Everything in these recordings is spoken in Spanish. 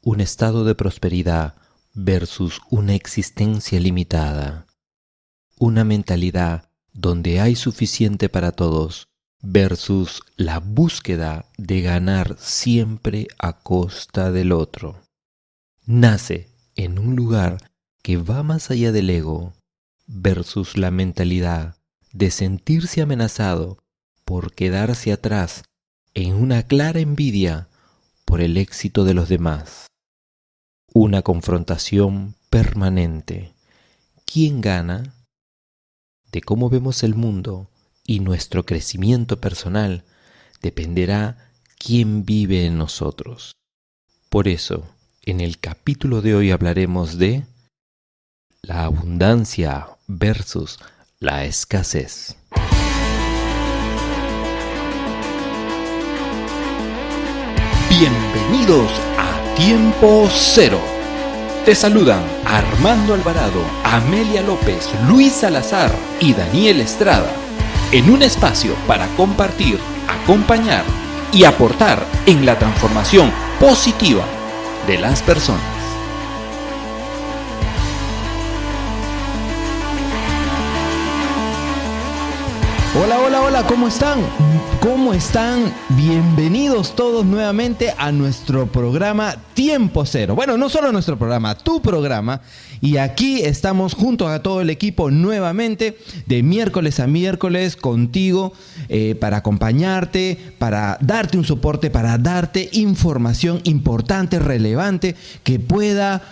un estado de prosperidad versus una existencia limitada. Una mentalidad donde hay suficiente para todos versus la búsqueda de ganar siempre a costa del otro. Nace en un lugar que va más allá del ego versus la mentalidad de sentirse amenazado por quedarse atrás en una clara envidia por el éxito de los demás. Una confrontación permanente. ¿Quién gana? De cómo vemos el mundo y nuestro crecimiento personal dependerá quién vive en nosotros. Por eso, en el capítulo de hoy hablaremos de la abundancia versus la escasez. Bienvenidos a Tiempo Cero. Te saludan Armando Alvarado, Amelia López, Luis Salazar y Daniel Estrada, en un espacio para compartir, acompañar y aportar en la transformación positiva de las personas. Hola, hola, hola, ¿cómo están? ¿Cómo están? Bienvenidos todos nuevamente a nuestro programa Tiempo Cero. Bueno, no solo nuestro programa, tu programa. Y aquí estamos junto a todo el equipo nuevamente, de miércoles a miércoles, contigo, para acompañarte, para darte un soporte, para darte información importante, relevante, que pueda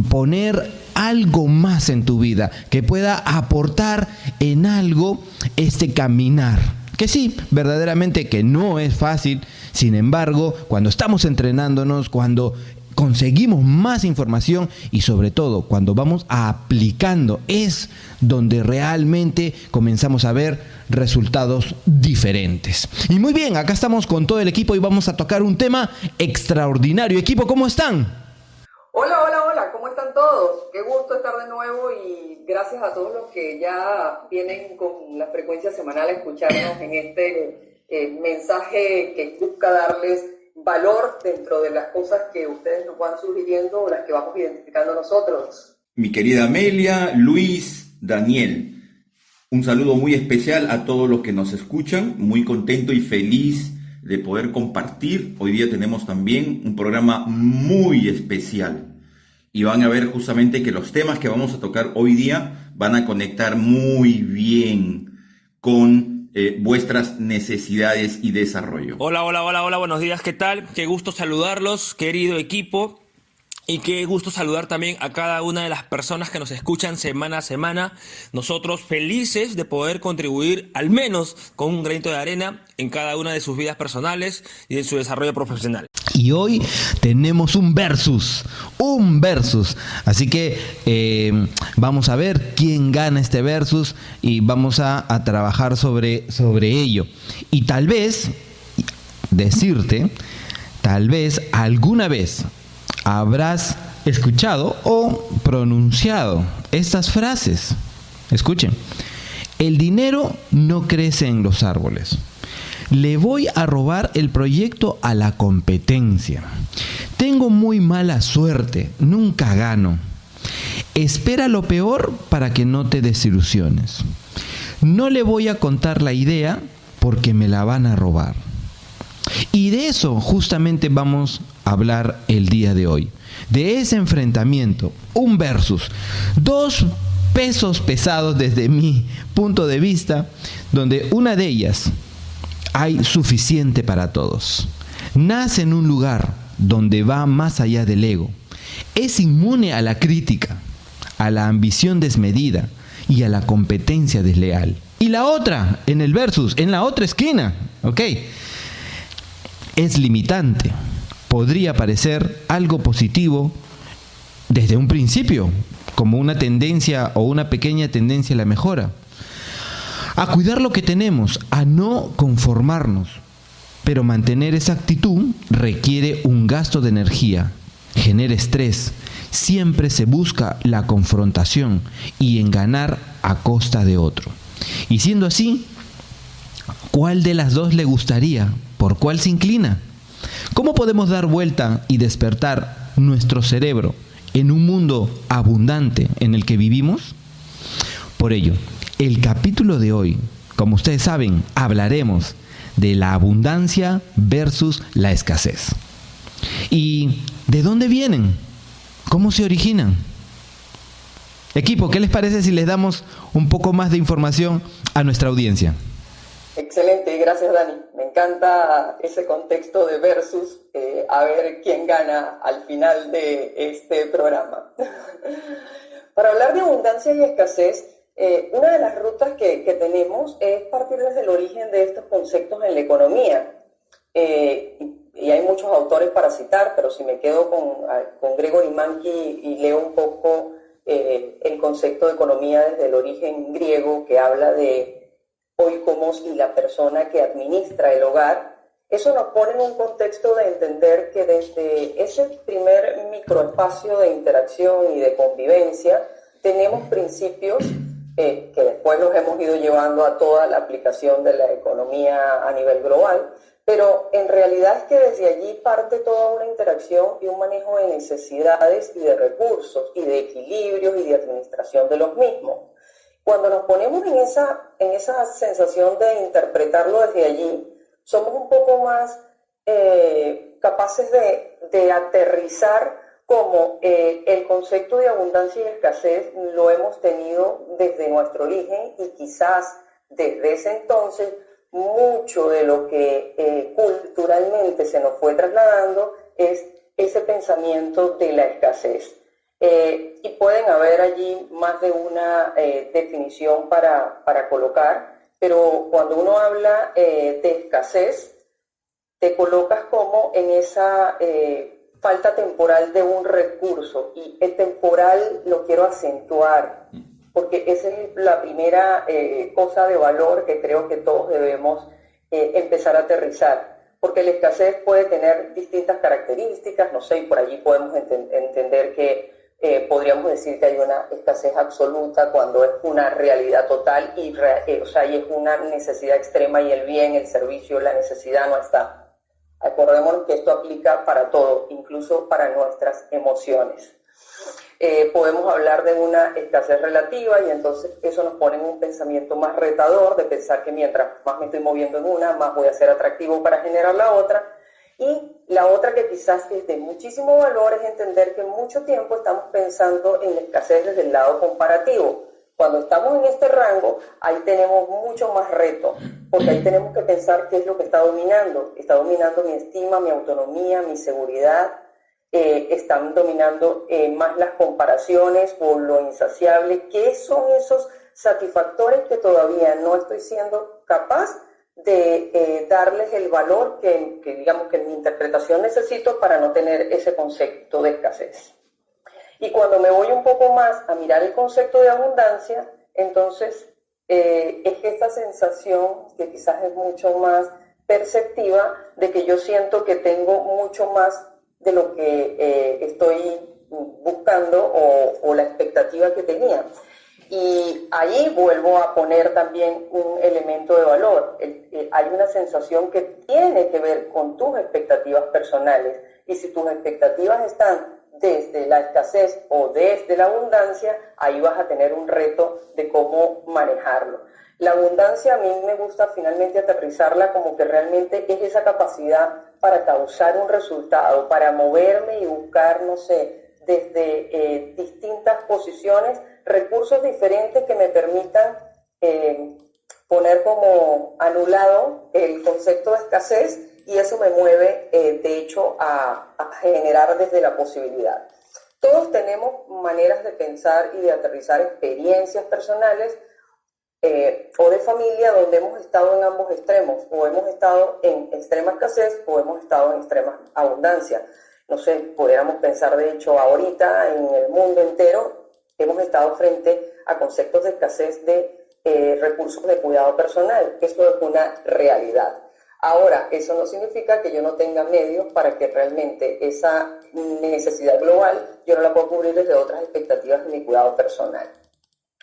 poner algo más en tu vida, que pueda aportar en algo este caminar. Que sí, verdaderamente que no es fácil. Sin embargo, cuando estamos entrenándonos, cuando conseguimos más información y sobre todo cuando vamos aplicando, es donde realmente comenzamos a ver resultados diferentes. Y muy bien, acá estamos con todo el equipo y vamos a tocar un tema extraordinario. Equipo, ¿cómo están? Hola, hola, hola, ¿cómo están todos? Qué gusto estar de nuevo y gracias a todos los que ya vienen con la frecuencia semanal a escucharnos en este mensaje que busca darles valor dentro de las cosas que ustedes nos van sugiriendo o las que vamos identificando nosotros. Mi querida Amelia, Luis, Daniel, un saludo muy especial a todos los que nos escuchan, muy contento y feliz de poder compartir. Hoy día tenemos también un programa muy especial y van a ver justamente que los temas que vamos a tocar hoy día van a conectar muy bien con vuestras necesidades y desarrollo. Hola, hola, hola, hola, buenos días, ¿qué tal? Qué gusto saludarlos, querido equipo. Y qué gusto saludar también a cada una de las personas que nos escuchan semana a semana. Nosotros felices de poder contribuir al menos con un granito de arena en cada una de sus vidas personales y en su desarrollo profesional. Y hoy tenemos un versus. Así que vamos a ver quién gana este versus y vamos a trabajar sobre ello. Y tal vez, decirte, tal vez alguna vez habrás escuchado o pronunciado estas frases. Escuchen. El dinero no crece en los árboles. Le voy a robar el proyecto a la competencia. Tengo muy mala suerte. Nunca gano. Espera lo peor para que no te desilusiones. No le voy a contar la idea porque me la van a robar. Y de eso justamente vamos a hablar el día de hoy. De ese enfrentamiento, un versus, dos pesos pesados desde mi punto de vista, donde una de ellas hay suficiente para todos. Nace en un lugar donde va más allá del ego. Es inmune a la crítica, a la ambición desmedida y a la competencia desleal. Y la otra, en el versus, en la otra esquina, ¿ok? Es limitante. Podría parecer algo positivo desde un principio, como una tendencia o una pequeña tendencia a la mejora. A cuidar lo que tenemos, a no conformarnos. Pero mantener esa actitud requiere un gasto de energía, genera estrés. Siempre se busca la confrontación y en ganar a costa de otro. Y siendo así, ¿cuál de las dos le gustaría? ¿Por cuál se inclina? ¿Cómo podemos dar vuelta y despertar nuestro cerebro en un mundo abundante en el que vivimos? Por ello, el capítulo de hoy, como ustedes saben, hablaremos de la abundancia versus la escasez. ¿Y de dónde vienen? ¿Cómo se originan? Equipo, ¿qué les parece si les damos un poco más de información a nuestra audiencia? Excelente, gracias Dani. Me encanta ese contexto de versus, a ver quién gana al final de este programa. Para hablar de abundancia y escasez, una de las rutas que tenemos es partir desde el origen de estos conceptos en la economía. Y hay muchos autores para citar, pero si me quedo con Gregory Mankiw y leo un poco el concepto de economía desde el origen griego, que habla de oikomos y la persona que administra el hogar, eso nos pone en un contexto de entender que desde ese primer microespacio de interacción y de convivencia tenemos principios que después los hemos ido llevando a toda la aplicación de la economía a nivel global, pero en realidad es que desde allí parte toda una interacción y un manejo de necesidades y de recursos y de equilibrios y de administración de los mismos. Cuando nos ponemos en esa sensación de interpretarlo desde allí, somos un poco más capaces de aterrizar como el concepto de abundancia y escasez lo hemos tenido desde nuestro origen y quizás desde ese entonces mucho de lo que culturalmente se nos fue trasladando es ese pensamiento de la escasez. Y pueden haber allí más de una definición para colocar, pero cuando uno habla de escasez, te colocas como en esa falta temporal de un recurso, y el temporal lo quiero acentuar, porque esa es la primera cosa de valor que creo que todos debemos empezar a aterrizar, porque la escasez puede tener distintas características, no sé, y por allí podemos entender que podríamos decir que hay una escasez absoluta cuando es una realidad total y es una necesidad extrema y el bien, el servicio, la necesidad no está. Acordémonos que esto aplica para todo, incluso para nuestras emociones. Podemos hablar de una escasez relativa y entonces eso nos pone en un pensamiento más retador de pensar que mientras más me estoy moviendo en una, más voy a ser atractivo para generar la otra. Y la otra que quizás es de muchísimo valor es entender que mucho tiempo estamos pensando en la escasez desde el lado comparativo. Cuando estamos en este rango, ahí tenemos mucho más reto, porque ahí tenemos que pensar qué es lo que está dominando. Está dominando mi estima, mi autonomía, mi seguridad, están dominando más las comparaciones o lo insaciable. ¿Qué son esos satisfactores que todavía no estoy siendo capaz de darles el valor que digamos que en mi interpretación necesito para no tener ese concepto de escasez? Y cuando me voy un poco más a mirar el concepto de abundancia, entonces es esta sensación que quizás es mucho más perceptiva de que yo siento que tengo mucho más de lo que estoy buscando o la expectativa que tenía. Y ahí vuelvo a poner también un elemento de valor. Hay una sensación que tiene que ver con tus expectativas personales. Y si tus expectativas están desde la escasez o desde la abundancia, ahí vas a tener un reto de cómo manejarlo. La abundancia a mí me gusta finalmente aterrizarla como que realmente es esa capacidad para causar un resultado, para moverme y buscar, no sé, desde distintas posiciones, recursos diferentes que me permitan poner como anulado el concepto de escasez, y eso me mueve, de hecho, a generar desde la posibilidad. Todos tenemos maneras de pensar y de aterrizar experiencias personales o de familia donde hemos estado en ambos extremos, o hemos estado en extrema escasez o hemos estado en extrema abundancia. No sé, pudiéramos pensar, de hecho, ahorita en el mundo entero hemos estado frente a conceptos de escasez de recursos de cuidado personal. Esto es una realidad. Ahora, eso no significa que yo no tenga medios para que realmente esa necesidad global yo no la pueda cubrir desde otras expectativas de mi cuidado personal.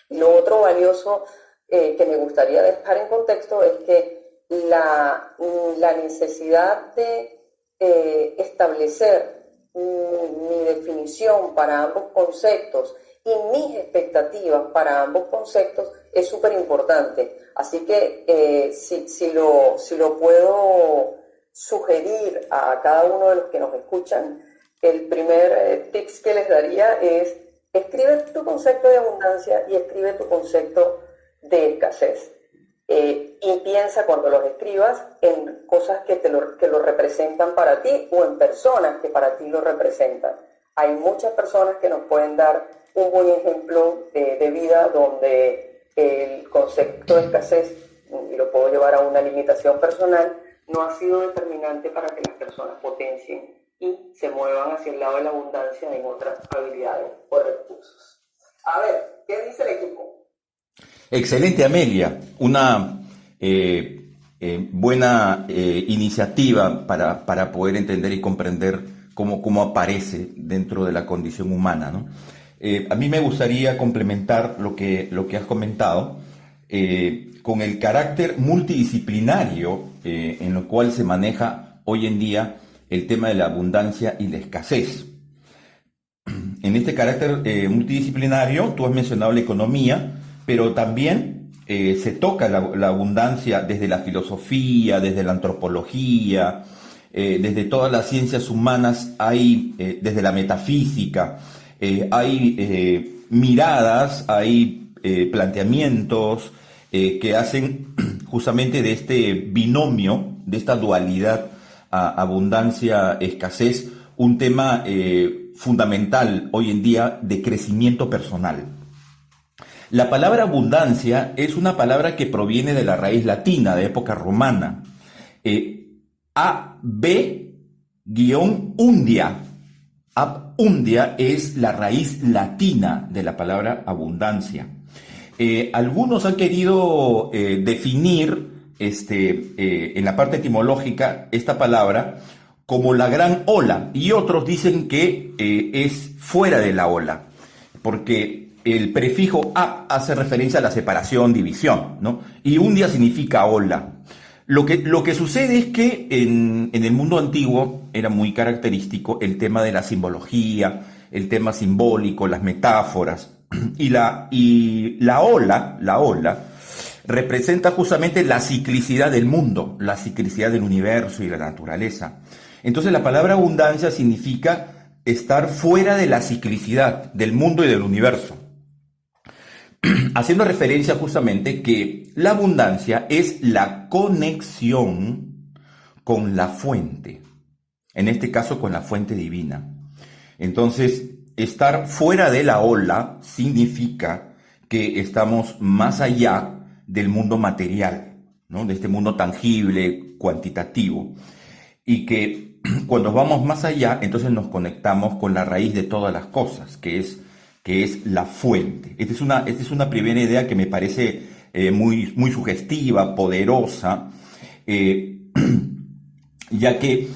Lo otro valioso que me gustaría dejar en contexto es que la necesidad de establecer mi definición para ambos conceptos y mis expectativas para ambos conceptos es súper importante. Así que si lo puedo sugerir a cada uno de los que nos escuchan, el primer tips que les daría es: escribe tu concepto de abundancia y escribe tu concepto de escasez. Y piensa cuando los escribas en cosas que lo representan para ti o en personas que para ti lo representan. Hay muchas personas que nos pueden dar un buen ejemplo de vida donde el concepto de escasez, y lo puedo llevar a una limitación personal, no ha sido determinante para que las personas potencien y se muevan hacia el lado de la abundancia en otras habilidades o recursos. A ver, ¿qué dice el equipo? Excelente, Amelia. Una buena iniciativa para poder entender y comprender cómo aparece dentro de la condición humana, ¿no? A mí me gustaría complementar lo que has comentado con el carácter multidisciplinario en lo cual se maneja hoy en día el tema de la abundancia y la escasez. En este carácter multidisciplinario, tú has mencionado la economía, pero también se toca la abundancia desde la filosofía, desde la antropología, desde todas las ciencias humanas, desde la metafísica, hay miradas, hay planteamientos que hacen justamente de este binomio, de esta dualidad abundancia-escasez, un tema fundamental hoy en día de crecimiento personal. La palabra abundancia es una palabra que proviene de la raíz latina, de época romana. Ab-undia. Ab-undia es la raíz latina de la palabra abundancia. Algunos han querido definir en la parte etimológica esta palabra como la gran ola, y otros dicen que es fuera de la ola, porque el prefijo ab hace referencia a la separación, división, ¿no? Y undia significa ola. Lo que sucede es que en el mundo antiguo era muy característico el tema de la simbología, el tema simbólico, las metáforas, y la ola representa justamente la ciclicidad del mundo, la ciclicidad del universo y la naturaleza. Entonces la palabra abundancia significa estar fuera de la ciclicidad del mundo y del universo, haciendo referencia justamente que la abundancia es la conexión con la fuente, en este caso con la fuente divina. Entonces, estar fuera de la ola significa que estamos más allá del mundo material, ¿no? De este mundo tangible, cuantitativo, y que cuando vamos más allá, entonces nos conectamos con la raíz de todas las cosas, que es la fuente. Esta es una primera idea que me parece muy, muy sugestiva, poderosa, ya que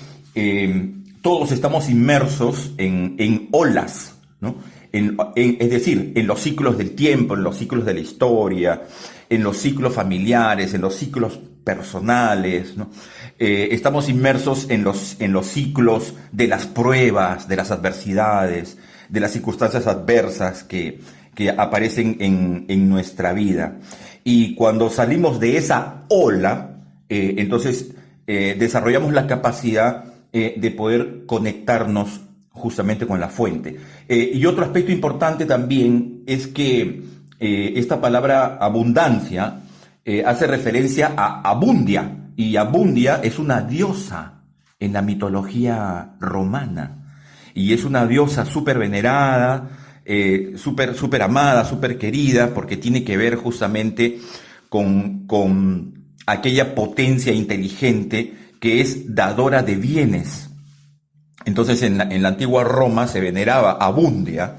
todos estamos inmersos en olas, ¿no? Es decir, en los ciclos del tiempo, en los ciclos de la historia, en los ciclos familiares, en los ciclos personales, ¿no? Estamos inmersos en los ciclos de las pruebas, de las adversidades, de las circunstancias adversas que aparecen en nuestra vida. Y cuando salimos de esa ola, entonces desarrollamos la capacidad de poder conectarnos justamente con la fuente. Y otro aspecto importante también es que esta palabra abundancia hace referencia a Abundia, y Abundia es una diosa en la mitología romana, y es una diosa súper venerada, súper amada, súper querida, porque tiene que ver justamente con aquella potencia inteligente que es dadora de bienes. Entonces en la antigua Roma se veneraba a Abundia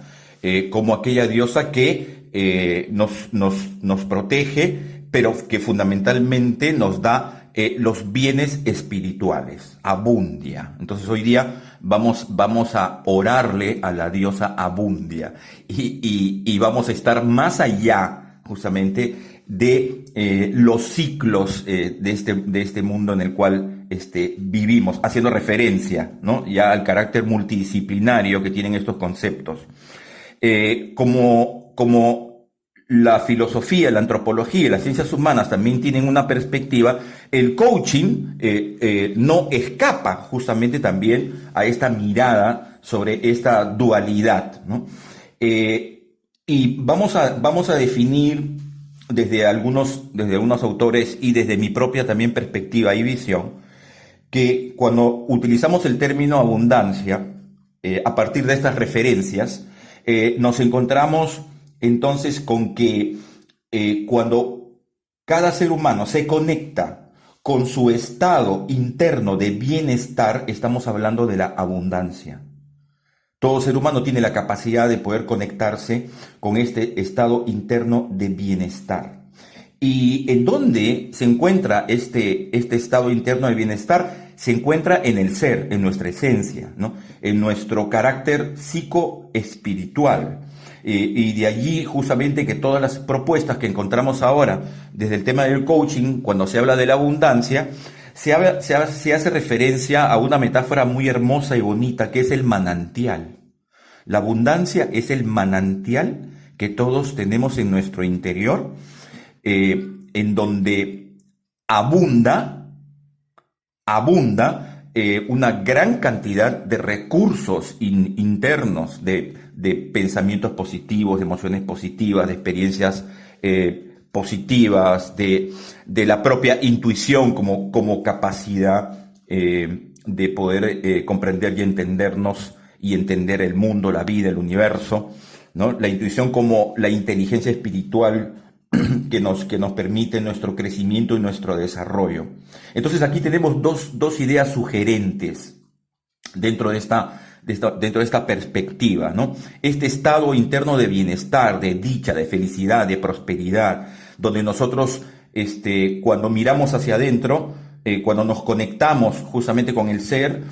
como aquella diosa que nos protege, pero que fundamentalmente nos da los bienes espirituales, Abundia. Entonces hoy día vamos a orarle a la diosa Abundia y vamos a estar más allá justamente de los ciclos de este mundo en el cual vivimos, haciendo referencia, ¿no?, ya al carácter multidisciplinario que tienen estos conceptos. Como la filosofía, la antropología y las ciencias humanas también tienen una perspectiva, el coaching no escapa justamente también a esta mirada sobre esta dualidad, ¿no? Y vamos a definir desde algunos autores y desde mi propia también perspectiva y visión, que cuando utilizamos el término abundancia, a partir de estas referencias, nos encontramos entonces con que cuando cada ser humano se conecta con su estado interno de bienestar, estamos hablando de la abundancia. Todo ser humano tiene la capacidad de poder conectarse con este estado interno de bienestar. ¿Y en dónde se encuentra este estado interno de bienestar? Se encuentra en el ser, en nuestra esencia, ¿no?, en nuestro carácter psicoespiritual. Y de allí justamente que todas las propuestas que encontramos ahora desde el tema del coaching, cuando se habla de la abundancia, se hace referencia a una metáfora muy hermosa y bonita que es el manantial. La abundancia es el manantial que todos tenemos en nuestro interior, en donde abunda una gran cantidad de recursos internos, de pensamientos positivos, de emociones positivas, de experiencias positivas, de la propia intuición como capacidad de poder comprender y entendernos y entender el mundo, la vida, el universo, ¿no? La intuición como la inteligencia espiritual que nos permite nuestro crecimiento y nuestro desarrollo. Entonces aquí tenemos dos ideas sugerentes dentro de esta perspectiva, ¿no? Este estado interno de bienestar, de dicha, de felicidad, de prosperidad, donde nosotros, cuando miramos hacia adentro, cuando nos conectamos justamente con el ser,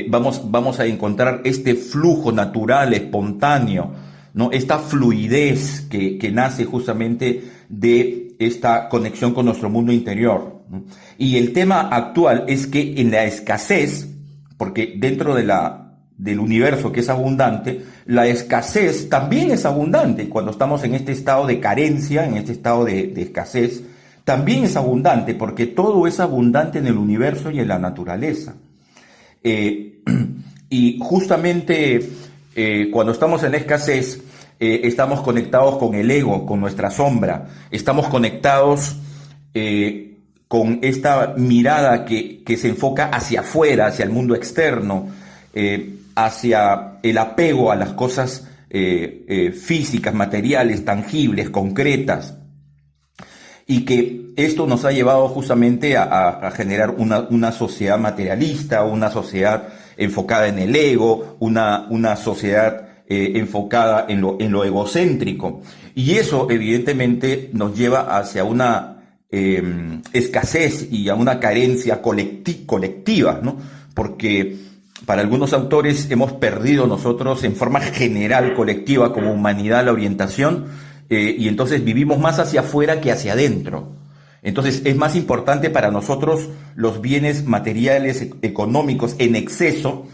vamos a encontrar este flujo natural, espontáneo, ¿no? Esta fluidez que nace justamente de esta conexión con nuestro mundo interior, ¿no? Y el tema actual es que en la escasez, porque dentro del universo que es abundante, la escasez también es abundante. Cuando estamos en este estado de carencia, en este estado de escasez, también es abundante, porque todo es abundante en el universo y en la naturaleza. Y justamente cuando estamos en la escasez, estamos conectados con el ego, con nuestra sombra, estamos conectados con esta mirada que se enfoca hacia afuera, hacia el mundo externo, hacia el apego a las cosas físicas, materiales, tangibles, concretas, y que esto nos ha llevado justamente a generar una sociedad materialista, una sociedad enfocada en el ego, una sociedad enfocada en lo egocéntrico. Y eso evidentemente nos lleva hacia una escasez y a una carencia colectiva, ¿no? Porque para algunos autores hemos perdido nosotros en forma general, colectiva, como humanidad, la orientación, y entonces vivimos más hacia afuera que hacia adentro. Entonces es más importante para nosotros los bienes materiales, económicos en exceso,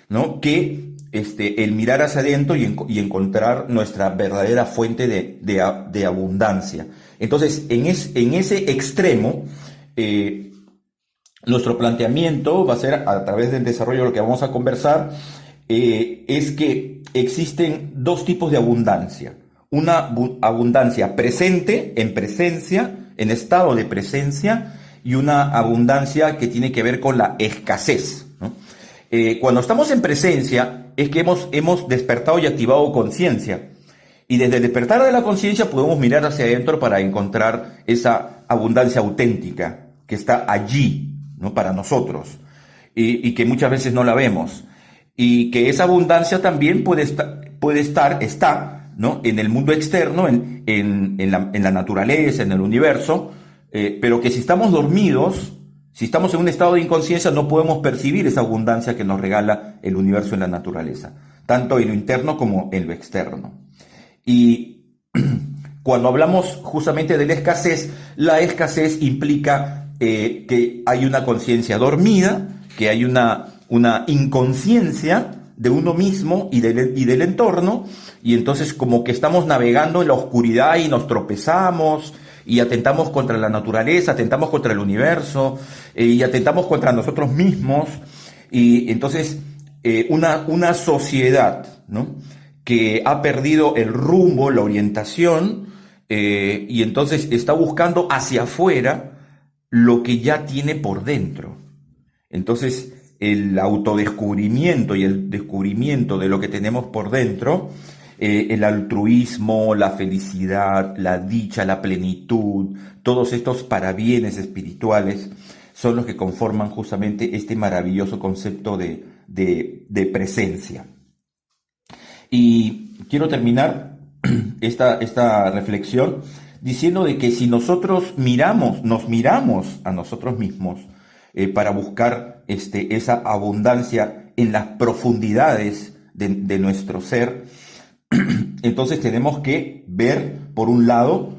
¿no?, que el mirar hacia adentro y encontrar nuestra verdadera fuente de abundancia. Entonces, en ese extremo, nuestro planteamiento va a ser, a través del desarrollo de lo que vamos a conversar, es que existen dos tipos de abundancia. Una abundancia presente, en presencia, en estado de presencia, y una abundancia que tiene que ver con la escasez, ¿no? Cuando estamos en presencia es que hemos despertado y activado conciencia, y desde el despertar de la conciencia podemos mirar hacia adentro para encontrar esa abundancia auténtica que está allí, ¿no?, para nosotros, y que muchas veces no la vemos, y que esa abundancia también está, ¿no?, en el mundo externo, en la naturaleza, en el universo, pero que si estamos dormidos, si estamos en un estado de inconsciencia, no podemos percibir esa abundancia que nos regala el universo y la naturaleza, tanto en lo interno como en lo externo. Y cuando hablamos justamente de la escasez implica que hay una conciencia dormida, que hay una inconsciencia de uno mismo y del entorno, y entonces como que estamos navegando en la oscuridad y nos tropezamos y atentamos contra la naturaleza, atentamos contra el universo y atentamos contra nosotros mismos, y entonces una sociedad, ¿no?, que ha perdido el rumbo, la orientación, y entonces está buscando hacia afuera lo que ya tiene por dentro. Entonces, el autodescubrimiento y el descubrimiento de lo que tenemos por dentro, el altruismo, la felicidad, la dicha, la plenitud, todos estos parabienes espirituales son los que conforman justamente este maravilloso concepto de presencia. Y quiero terminar esta reflexión diciendo de que si nosotros nos miramos a nosotros mismos para buscar esa abundancia en las profundidades de nuestro ser, entonces tenemos que ver, por un lado,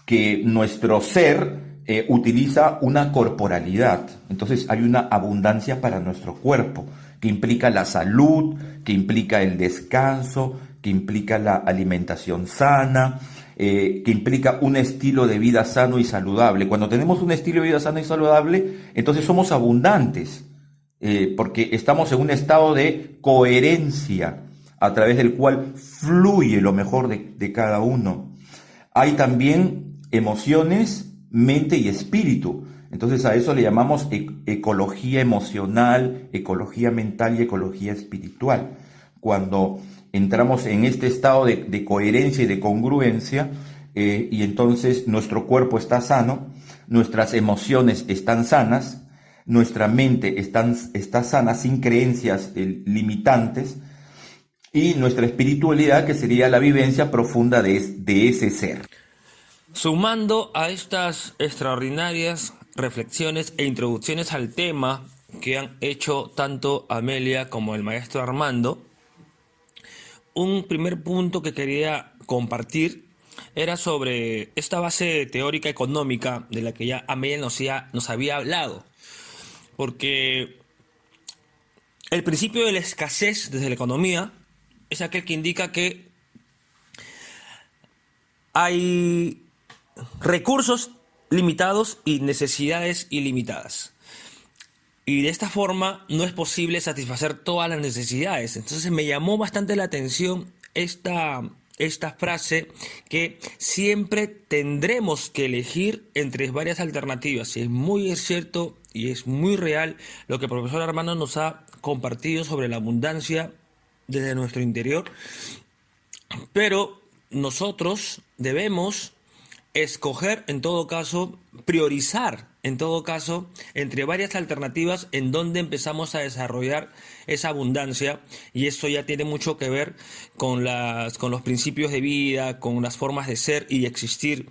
que nuestro ser utiliza una corporalidad. Entonces hay una abundancia para nuestro cuerpo, que implica la salud, que implica el descanso, que implica la alimentación sana, que implica un estilo de vida sano y saludable. Cuando tenemos un estilo de vida sano y saludable, entonces somos abundantes, porque estamos en un estado de coherencia a través del cual fluye lo mejor de cada uno. Hay también emociones, mente y espíritu. Entonces a eso le llamamos ecología emocional, ecología mental y ecología espiritual. Cuando entramos en este estado de coherencia y de congruencia, y entonces nuestro cuerpo está sano, nuestras emociones están sanas, nuestra mente está sana sin creencias limitantes, y nuestra espiritualidad, que sería la vivencia profunda de ese ser. Sumando a estas extraordinarias reflexiones e introducciones al tema que han hecho tanto Amelia como el maestro Armando, un primer punto que quería compartir era sobre esta base teórica económica de la que ya Amelia nos había hablado, porque el principio de la escasez desde la economía es aquel que indica que hay recursos limitados y necesidades ilimitadas. Y de esta forma no es posible satisfacer todas las necesidades. Entonces me llamó bastante la atención esta frase, que siempre tendremos que elegir entre varias alternativas. Y es muy cierto y es muy real lo que el profesor Armando nos ha compartido sobre la abundancia desde nuestro interior. Pero nosotros debemos escoger, en todo caso, priorizar, en todo caso, entre varias alternativas en donde empezamos a desarrollar esa abundancia, y eso ya tiene mucho que ver con los principios de vida, con las formas de ser y de existir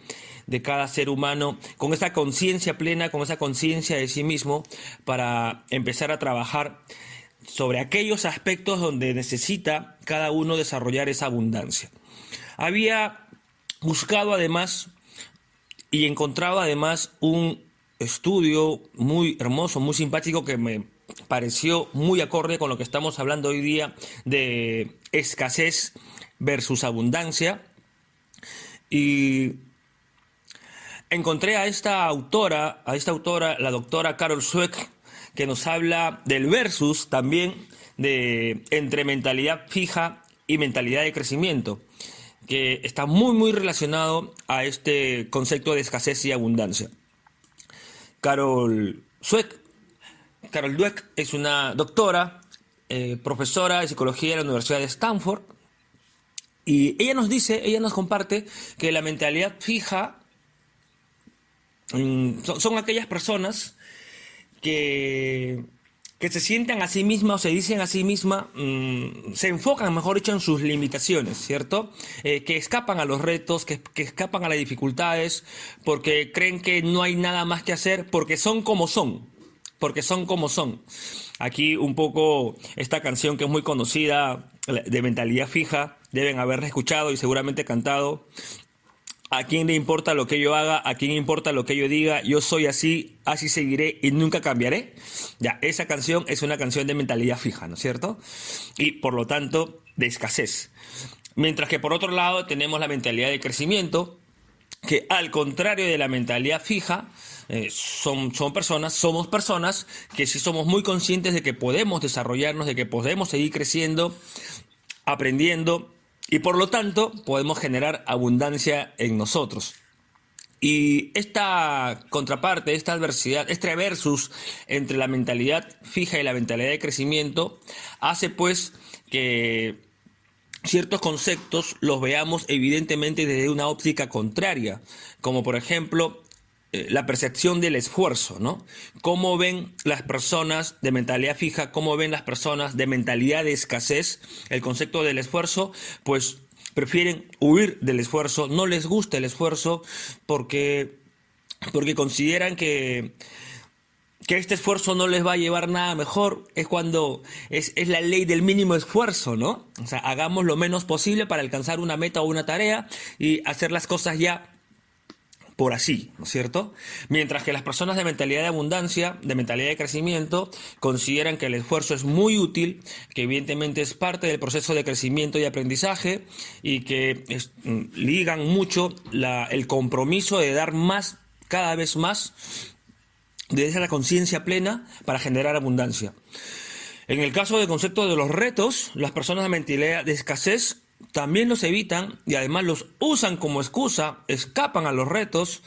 de cada ser humano, con esa conciencia plena, con esa conciencia de sí mismo, para empezar a trabajar sobre aquellos aspectos donde necesita cada uno desarrollar esa abundancia. Había buscado además y encontraba además un estudio muy hermoso, muy simpático, que me pareció muy acorde con lo que estamos hablando hoy día de escasez versus abundancia. Y encontré a esta autora, la doctora Carol Dweck, que nos habla del versus también entre mentalidad fija y mentalidad de crecimiento, que está muy muy relacionado a este concepto de escasez y abundancia. Carol Dweck es una doctora, profesora de psicología de la Universidad de Stanford, y ella nos comparte que la mentalidad fija son aquellas personas que se sientan a sí mismas o se dicen a sí mismas, se enfocan, mejor dicho, en sus limitaciones, ¿cierto? Que escapan a los retos, que escapan a las dificultades, porque creen que no hay nada más que hacer, porque son como son. Aquí un poco esta canción que es muy conocida, de mentalidad fija, deben haberla escuchado y seguramente cantado. ¿A quién le importa lo que yo haga? ¿A quién importa lo que yo diga? Yo soy así, así seguiré y nunca cambiaré. Ya, esa canción es una canción de mentalidad fija, ¿no es cierto? Y por lo tanto, de escasez. Mientras que por otro lado tenemos la mentalidad de crecimiento, que al contrario de la mentalidad fija, somos personas que sí somos muy conscientes de que podemos desarrollarnos, de que podemos seguir creciendo, aprendiendo, y por lo tanto podemos generar abundancia en nosotros. Y esta contraparte, esta adversidad, este versus entre la mentalidad fija y la mentalidad de crecimiento, hace pues que ciertos conceptos los veamos evidentemente desde una óptica contraria, como por ejemplo la percepción del esfuerzo, ¿no? ¿Cómo ven las personas de mentalidad fija? ¿Cómo ven las personas de mentalidad de escasez el concepto del esfuerzo? Pues prefieren huir del esfuerzo, no les gusta el esfuerzo porque consideran que este esfuerzo no les va a llevar nada mejor. Es cuando es la ley del mínimo esfuerzo, ¿no? O sea, hagamos lo menos posible para alcanzar una meta o una tarea y hacer las cosas ya por así, ¿no es cierto? Mientras que las personas de mentalidad de abundancia, de mentalidad de crecimiento, consideran que el esfuerzo es muy útil, que evidentemente es parte del proceso de crecimiento y aprendizaje y que ligan mucho el compromiso de dar más, cada vez más, desde la conciencia plena para generar abundancia. En el caso del concepto de los retos, las personas de mentalidad de escasez también los evitan y además los usan como excusa, escapan a los retos,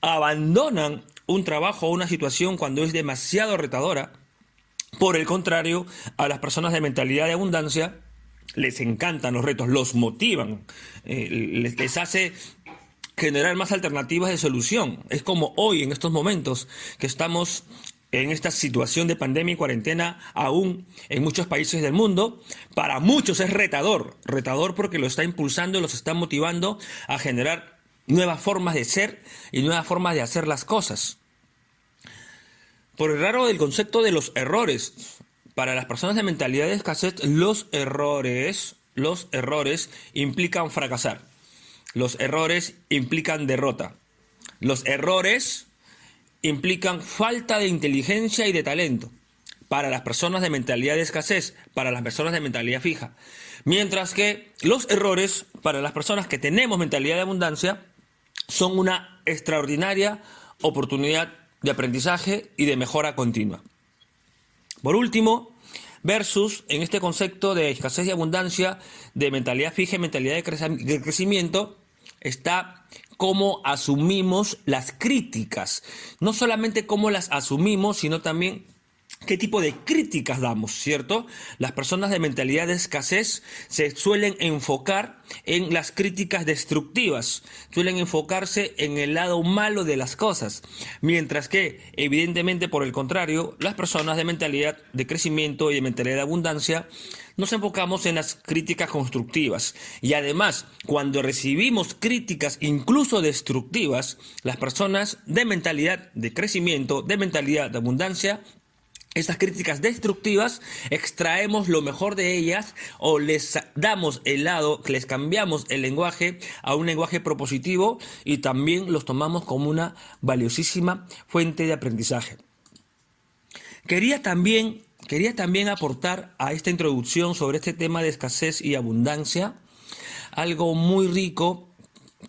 abandonan un trabajo o una situación cuando es demasiado retadora. Por el contrario, a las personas de mentalidad de abundancia les encantan los retos, los motivan, les hace generar más alternativas de solución. Es como hoy, en estos momentos, que estamos en esta situación de pandemia y cuarentena aún en muchos países del mundo. Para muchos es retador porque lo está impulsando, los está motivando a generar nuevas formas de ser y nuevas formas de hacer las cosas. Por el raro del concepto de los errores, para las personas de mentalidad de escasez, los errores implican fracasar. Los errores implican derrota. Los errores implican falta de inteligencia y de talento para las personas de mentalidad de escasez, para las personas de mentalidad fija. Mientras que los errores para las personas que tenemos mentalidad de abundancia son una extraordinaria oportunidad de aprendizaje y de mejora continua. Por último, versus en este concepto de escasez y abundancia, de mentalidad fija y mentalidad de crecimiento, está cómo asumimos las críticas. No solamente cómo las asumimos, sino también qué tipo de críticas damos, ¿cierto? Las personas de mentalidad de escasez se suelen enfocar en las críticas destructivas, suelen enfocarse en el lado malo de las cosas, mientras que, evidentemente, por el contrario, las personas de mentalidad de crecimiento y de mentalidad de abundancia nos enfocamos en las críticas constructivas. Y además, cuando recibimos críticas incluso destructivas, las personas de mentalidad de crecimiento, de mentalidad de abundancia, estas críticas destructivas, extraemos lo mejor de ellas o les damos el lado, les cambiamos el lenguaje a un lenguaje propositivo y también los tomamos como una valiosísima fuente de aprendizaje. Quería también aportar a esta introducción sobre este tema de escasez y abundancia algo muy rico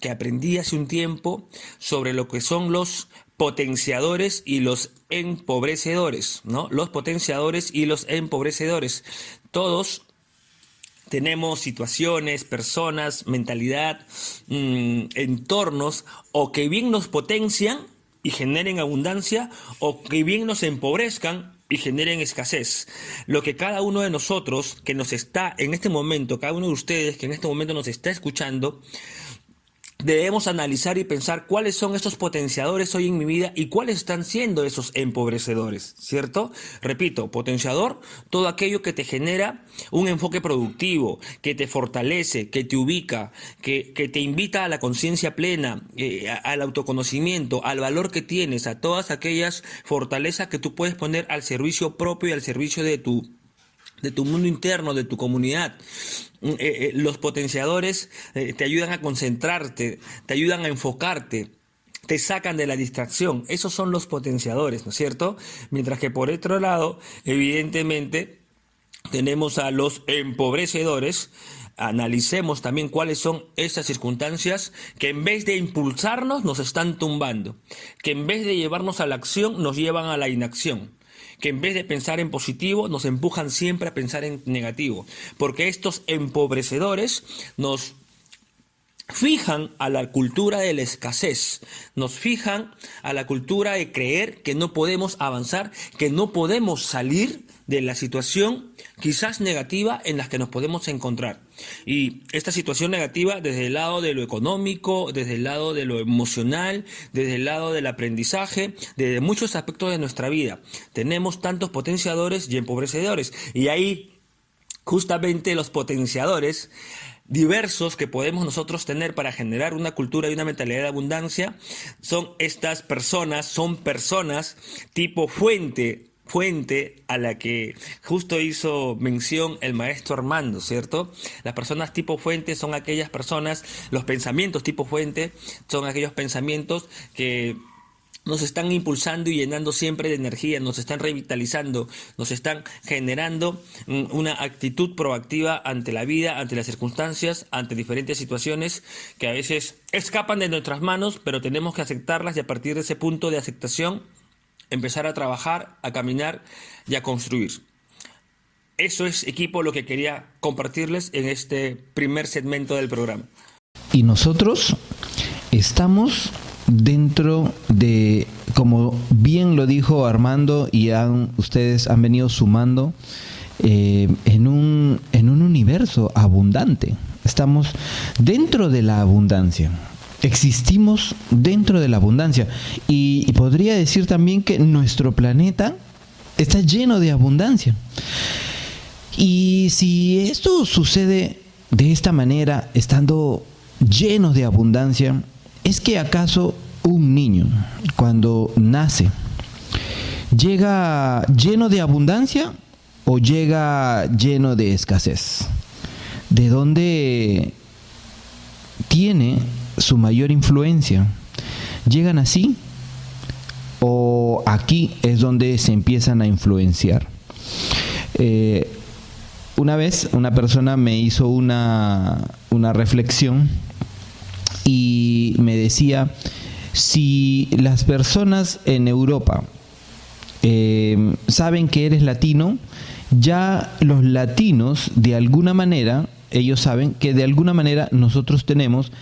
que aprendí hace un tiempo sobre lo que son los potenciadores y los empobrecedores, ¿no? Los potenciadores y los empobrecedores. Todos tenemos situaciones, personas, mentalidad, entornos, o que bien nos potencian y generen abundancia, o que bien nos empobrezcan y generen escasez. Lo que cada uno de nosotros que nos está en este momento, cada uno de ustedes que en este momento nos está escuchando, debemos analizar y pensar cuáles son estos potenciadores hoy en mi vida y cuáles están siendo esos empobrecedores, ¿cierto? Repito, potenciador, todo aquello que te genera un enfoque productivo, que te fortalece, que te ubica, que te invita a la conciencia plena, al autoconocimiento, al valor que tienes, a todas aquellas fortalezas que tú puedes poner al servicio propio y al servicio de tu de tu mundo interno, de tu comunidad. Los potenciadores te ayudan a concentrarte, te ayudan a enfocarte, te sacan de la distracción. Esos son los potenciadores, ¿no es cierto? Mientras que por otro lado, evidentemente, tenemos a los empobrecedores. Analicemos también cuáles son esas circunstancias que en vez de impulsarnos nos están tumbando, que en vez de llevarnos a la acción nos llevan a la inacción, que en vez de pensar en positivo nos empujan siempre a pensar en negativo, porque estos empobrecedores nos fijan a la cultura de la escasez, nos fijan a la cultura de creer que no podemos avanzar, que no podemos salir de la situación quizás negativa en la que nos podemos encontrar. Y esta situación negativa desde el lado de lo económico, desde el lado de lo emocional, desde el lado del aprendizaje, desde muchos aspectos de nuestra vida. Tenemos tantos potenciadores y empobrecedores. Y ahí justamente los potenciadores diversos que podemos nosotros tener para generar una cultura y una mentalidad de abundancia son estas personas, son personas tipo fuente a la que justo hizo mención el maestro Armando, ¿cierto? Las personas tipo fuente son aquellas personas, los pensamientos tipo fuente son aquellos pensamientos que nos están impulsando y llenando siempre de energía, nos están revitalizando, nos están generando una actitud proactiva ante la vida, ante las circunstancias, ante diferentes situaciones que a veces escapan de nuestras manos, pero tenemos que aceptarlas y a partir de ese punto de aceptación empezar a trabajar, a caminar y a construir. Eso es, equipo, lo que quería compartirles en este primer segmento del programa. Y nosotros estamos dentro de, como bien lo dijo Armando y ustedes han venido sumando, en un universo abundante. Estamos dentro de la abundancia. Existimos dentro de la abundancia y podría decir también que nuestro planeta está lleno de abundancia. Y si esto sucede de esta manera, estando llenos de abundancia, ¿es que acaso un niño cuando nace llega lleno de abundancia o llega lleno de escasez? ¿De dónde tiene su mayor influencia? ¿Llegan así? ¿O aquí es donde se empiezan a influenciar? Una vez una persona me hizo una reflexión y me decía, si las personas en Europa saben que eres latino, ya los latinos de alguna manera, ellos saben que de alguna manera nosotros tenemos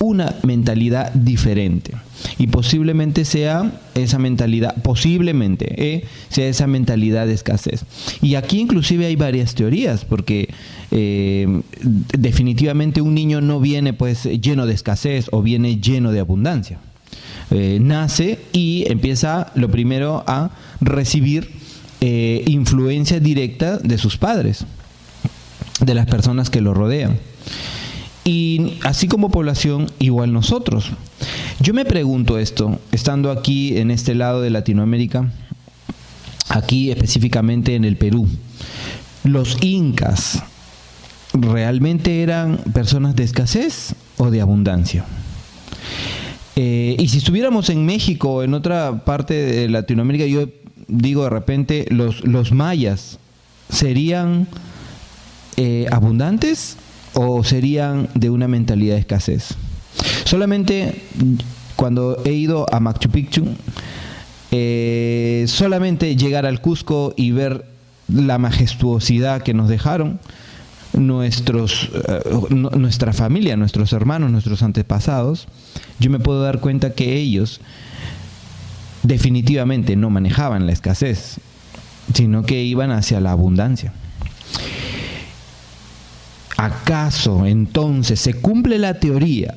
una mentalidad diferente y posiblemente sea esa mentalidad, sea esa mentalidad de escasez. Y aquí inclusive hay varias teorías, porque definitivamente un niño no viene pues lleno de escasez o viene lleno de abundancia. Nace y empieza lo primero a recibir influencia directa de sus padres, de las personas que lo rodean. Y así como población, igual nosotros. Yo me pregunto esto, estando aquí en este lado de Latinoamérica, aquí específicamente en el Perú, ¿los incas realmente eran personas de escasez o de abundancia? Y si estuviéramos en México o en otra parte de Latinoamérica, yo digo de repente, los mayas, ¿serían abundantes o serían de una mentalidad de escasez? Solamente cuando he ido a Machu Picchu, solamente llegar al Cusco y ver la majestuosidad que nos dejaron nuestra familia, nuestros hermanos, nuestros antepasados, yo me puedo dar cuenta que ellos definitivamente no manejaban la escasez, sino que iban hacia la abundancia. ¿Acaso entonces se cumple la teoría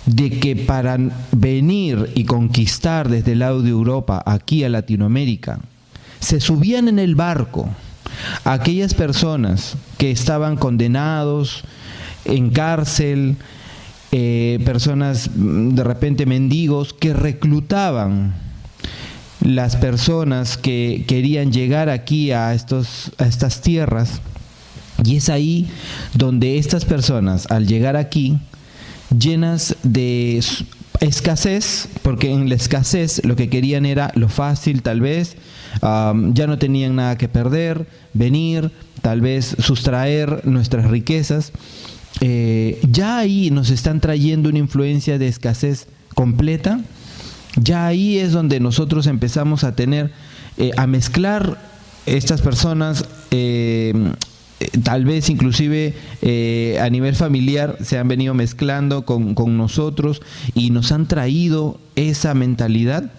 de que para venir y conquistar desde el lado de Europa aquí a Latinoamérica, se subían en el barco aquellas personas que estaban condenados en cárcel, personas de repente mendigos que reclutaban las personas que querían llegar aquí a estas tierras, y es ahí donde estas personas, al llegar aquí, llenas de escasez, porque en la escasez lo que querían era lo fácil, tal vez, ya no tenían nada que perder, venir, tal vez sustraer nuestras riquezas. Ya ahí nos están trayendo una influencia de escasez completa. Ya ahí es donde nosotros empezamos a tener, a mezclar estas personas, tal vez inclusive a nivel familiar se han venido mezclando con nosotros y nos han traído esa mentalidad.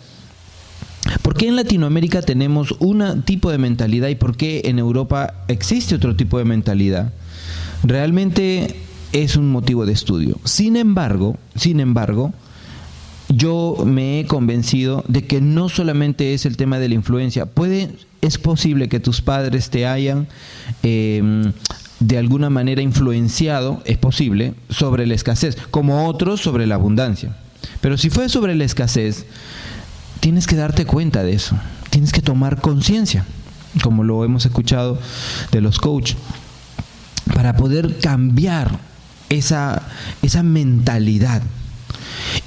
¿Por qué en Latinoamérica tenemos un tipo de mentalidad y por qué en Europa existe otro tipo de mentalidad? Realmente es un motivo de estudio. Sin embargo, yo me he convencido de que no solamente es el tema de la influencia. Es posible que tus padres te hayan de alguna manera influenciado, es posible, sobre la escasez, como otros sobre la abundancia. Pero si fue sobre la escasez, tienes que darte cuenta de eso. Tienes que tomar conciencia, como lo hemos escuchado de los coaches, para poder cambiar esa mentalidad.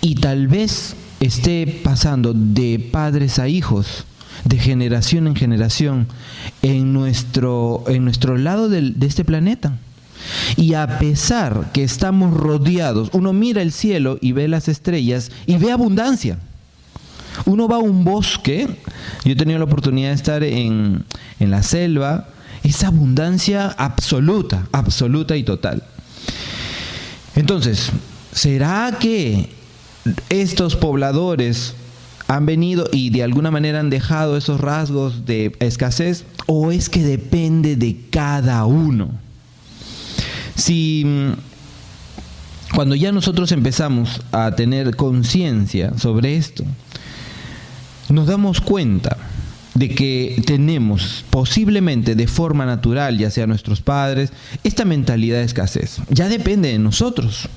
Y tal vez esté pasando de padres a hijos, de generación en generación, en nuestro lado de este planeta. Y a pesar que estamos rodeados, uno mira el cielo y ve las estrellas y ve abundancia. Uno va a un bosque, yo he tenido la oportunidad de estar en la selva, es abundancia absoluta y total. Entonces, ¿será que estos pobladores han venido y de alguna manera han dejado esos rasgos de escasez, o es que depende de cada uno? Si cuando ya nosotros empezamos a tener conciencia sobre esto, nos damos cuenta de que tenemos posiblemente de forma natural, ya sea nuestros padres, esta mentalidad de escasez. Ya depende de nosotros.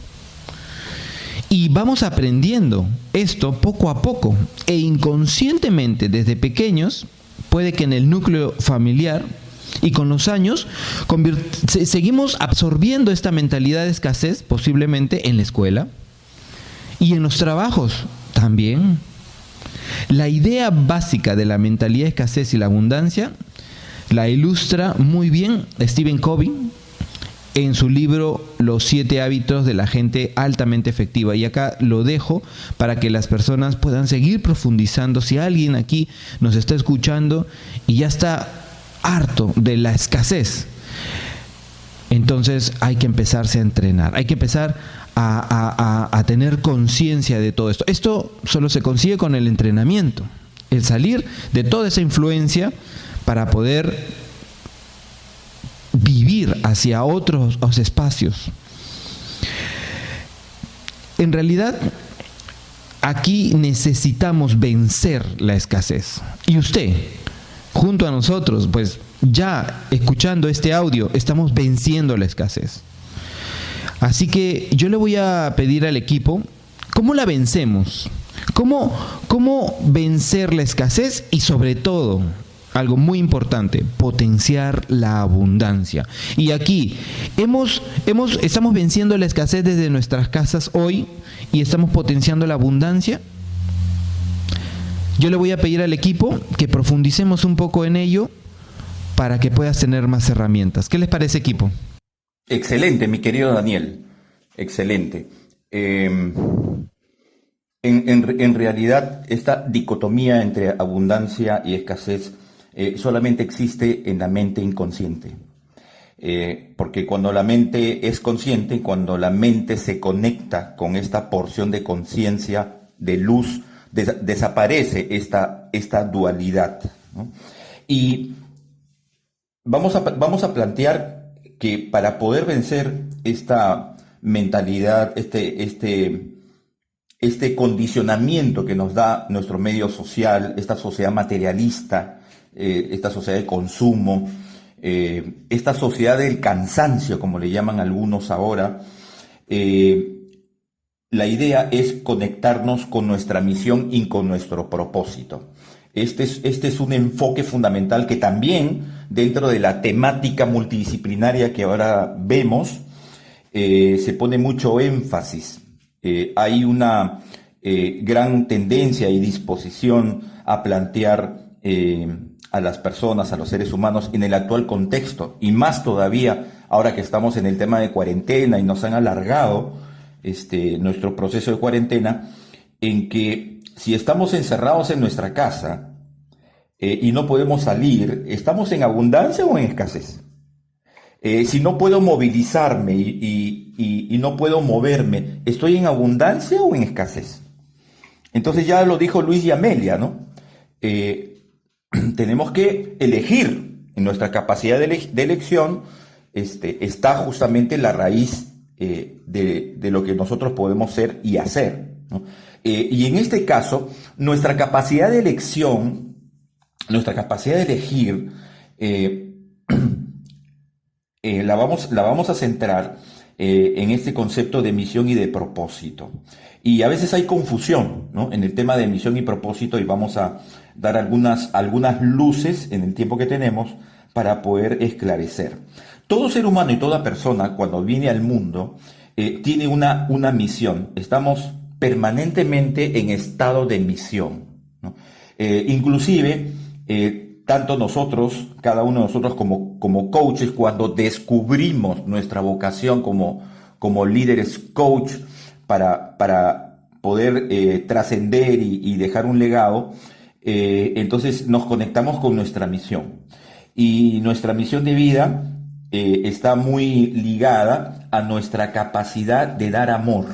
Y vamos aprendiendo esto poco a poco e inconscientemente desde pequeños, puede que en el núcleo familiar, y con los años seguimos absorbiendo esta mentalidad de escasez posiblemente en la escuela y en los trabajos también. La idea básica de la mentalidad de escasez y la abundancia la ilustra muy bien Stephen Covey en su libro Los 7 hábitos de la gente altamente efectiva. Y acá lo dejo para que las personas puedan seguir profundizando. Si alguien aquí nos está escuchando y ya está harto de la escasez, entonces hay que empezarse a entrenar, hay que empezar a tener conciencia de todo esto. Esto solo se consigue con el entrenamiento, el salir de toda esa influencia para poder vivir hacia otros espacios. En realidad, aquí necesitamos vencer la escasez. Y usted, junto a nosotros, pues ya escuchando este audio, estamos venciendo la escasez. Así que yo le voy a pedir al equipo, ¿cómo la vencemos? ¿Cómo vencer la escasez? Y sobre todo, algo muy importante, potenciar la abundancia. Y aquí estamos venciendo la escasez desde nuestras casas hoy y estamos potenciando la abundancia. Yo le voy a pedir al equipo que profundicemos un poco en ello para que puedas tener más herramientas. ¿Qué les parece, equipo? Excelente, mi querido Daniel. Excelente. En realidad, esta dicotomía entre abundancia y escasez solamente existe en la mente inconsciente. Porque cuando la mente es consciente, cuando la mente se conecta con esta porción de conciencia, de luz, desaparece esta dualidad, ¿no? Y vamos a plantear que para poder vencer esta mentalidad, este condicionamiento que nos da nuestro medio social, esta sociedad materialista, esta sociedad de consumo, esta sociedad del cansancio, como le llaman algunos ahora, la idea es conectarnos con nuestra misión y con nuestro propósito. Este es un enfoque fundamental que también dentro de la temática multidisciplinaria que ahora vemos, se pone mucho énfasis. Hay una gran tendencia y disposición a plantear a las personas, a los seres humanos en el actual contexto, y más todavía ahora que estamos en el tema de cuarentena y nos han alargado nuestro proceso de cuarentena, en que si estamos encerrados en nuestra casa y no podemos salir, ¿estamos en abundancia o en escasez? Si no puedo movilizarme y no puedo moverme, ¿estoy en abundancia o en escasez? Entonces ya lo dijo Luis y Amelia, ¿no? Tenemos que elegir. En nuestra capacidad de elección está justamente la raíz de lo que nosotros podemos ser y hacer, ¿no? Y en este caso, nuestra capacidad de elección, nuestra capacidad de elegir, la vamos a centrar en este concepto de misión y de propósito. Y a veces hay confusión, ¿no?, en el tema de misión y propósito, y vamos a dar algunas luces en el tiempo que tenemos para poder esclarecer. Todo ser humano y toda persona, cuando viene al mundo, tiene una misión. Estamos permanentemente en estado de misión, ¿no? Inclusive, tanto nosotros, cada uno de nosotros como coaches, cuando descubrimos nuestra vocación como líderes coach para poder trascender y dejar un legado, entonces nos conectamos con nuestra misión. Y nuestra misión de vida está muy ligada a nuestra capacidad de dar amor.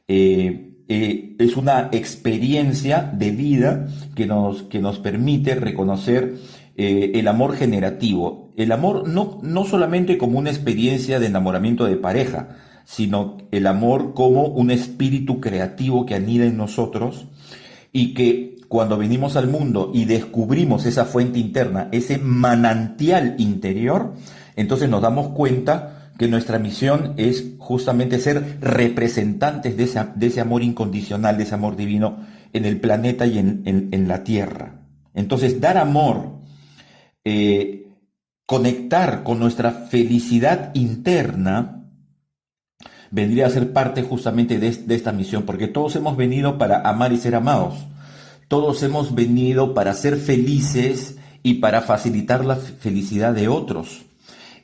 Es una experiencia de vida que nos permite reconocer el amor generativo. El amor no solamente como una experiencia de enamoramiento de pareja, sino el amor como un espíritu creativo que anida en nosotros, y que cuando venimos al mundo y descubrimos esa fuente interna, ese manantial interior, entonces nos damos cuenta que nuestra misión es justamente ser representantes de ese amor incondicional, de ese amor divino en el planeta y en la tierra. Entonces, dar amor, conectar con nuestra felicidad interna, vendría a ser parte justamente de esta misión, porque todos hemos venido para amar y ser amados. Todos hemos venido para ser felices y para facilitar la felicidad de otros.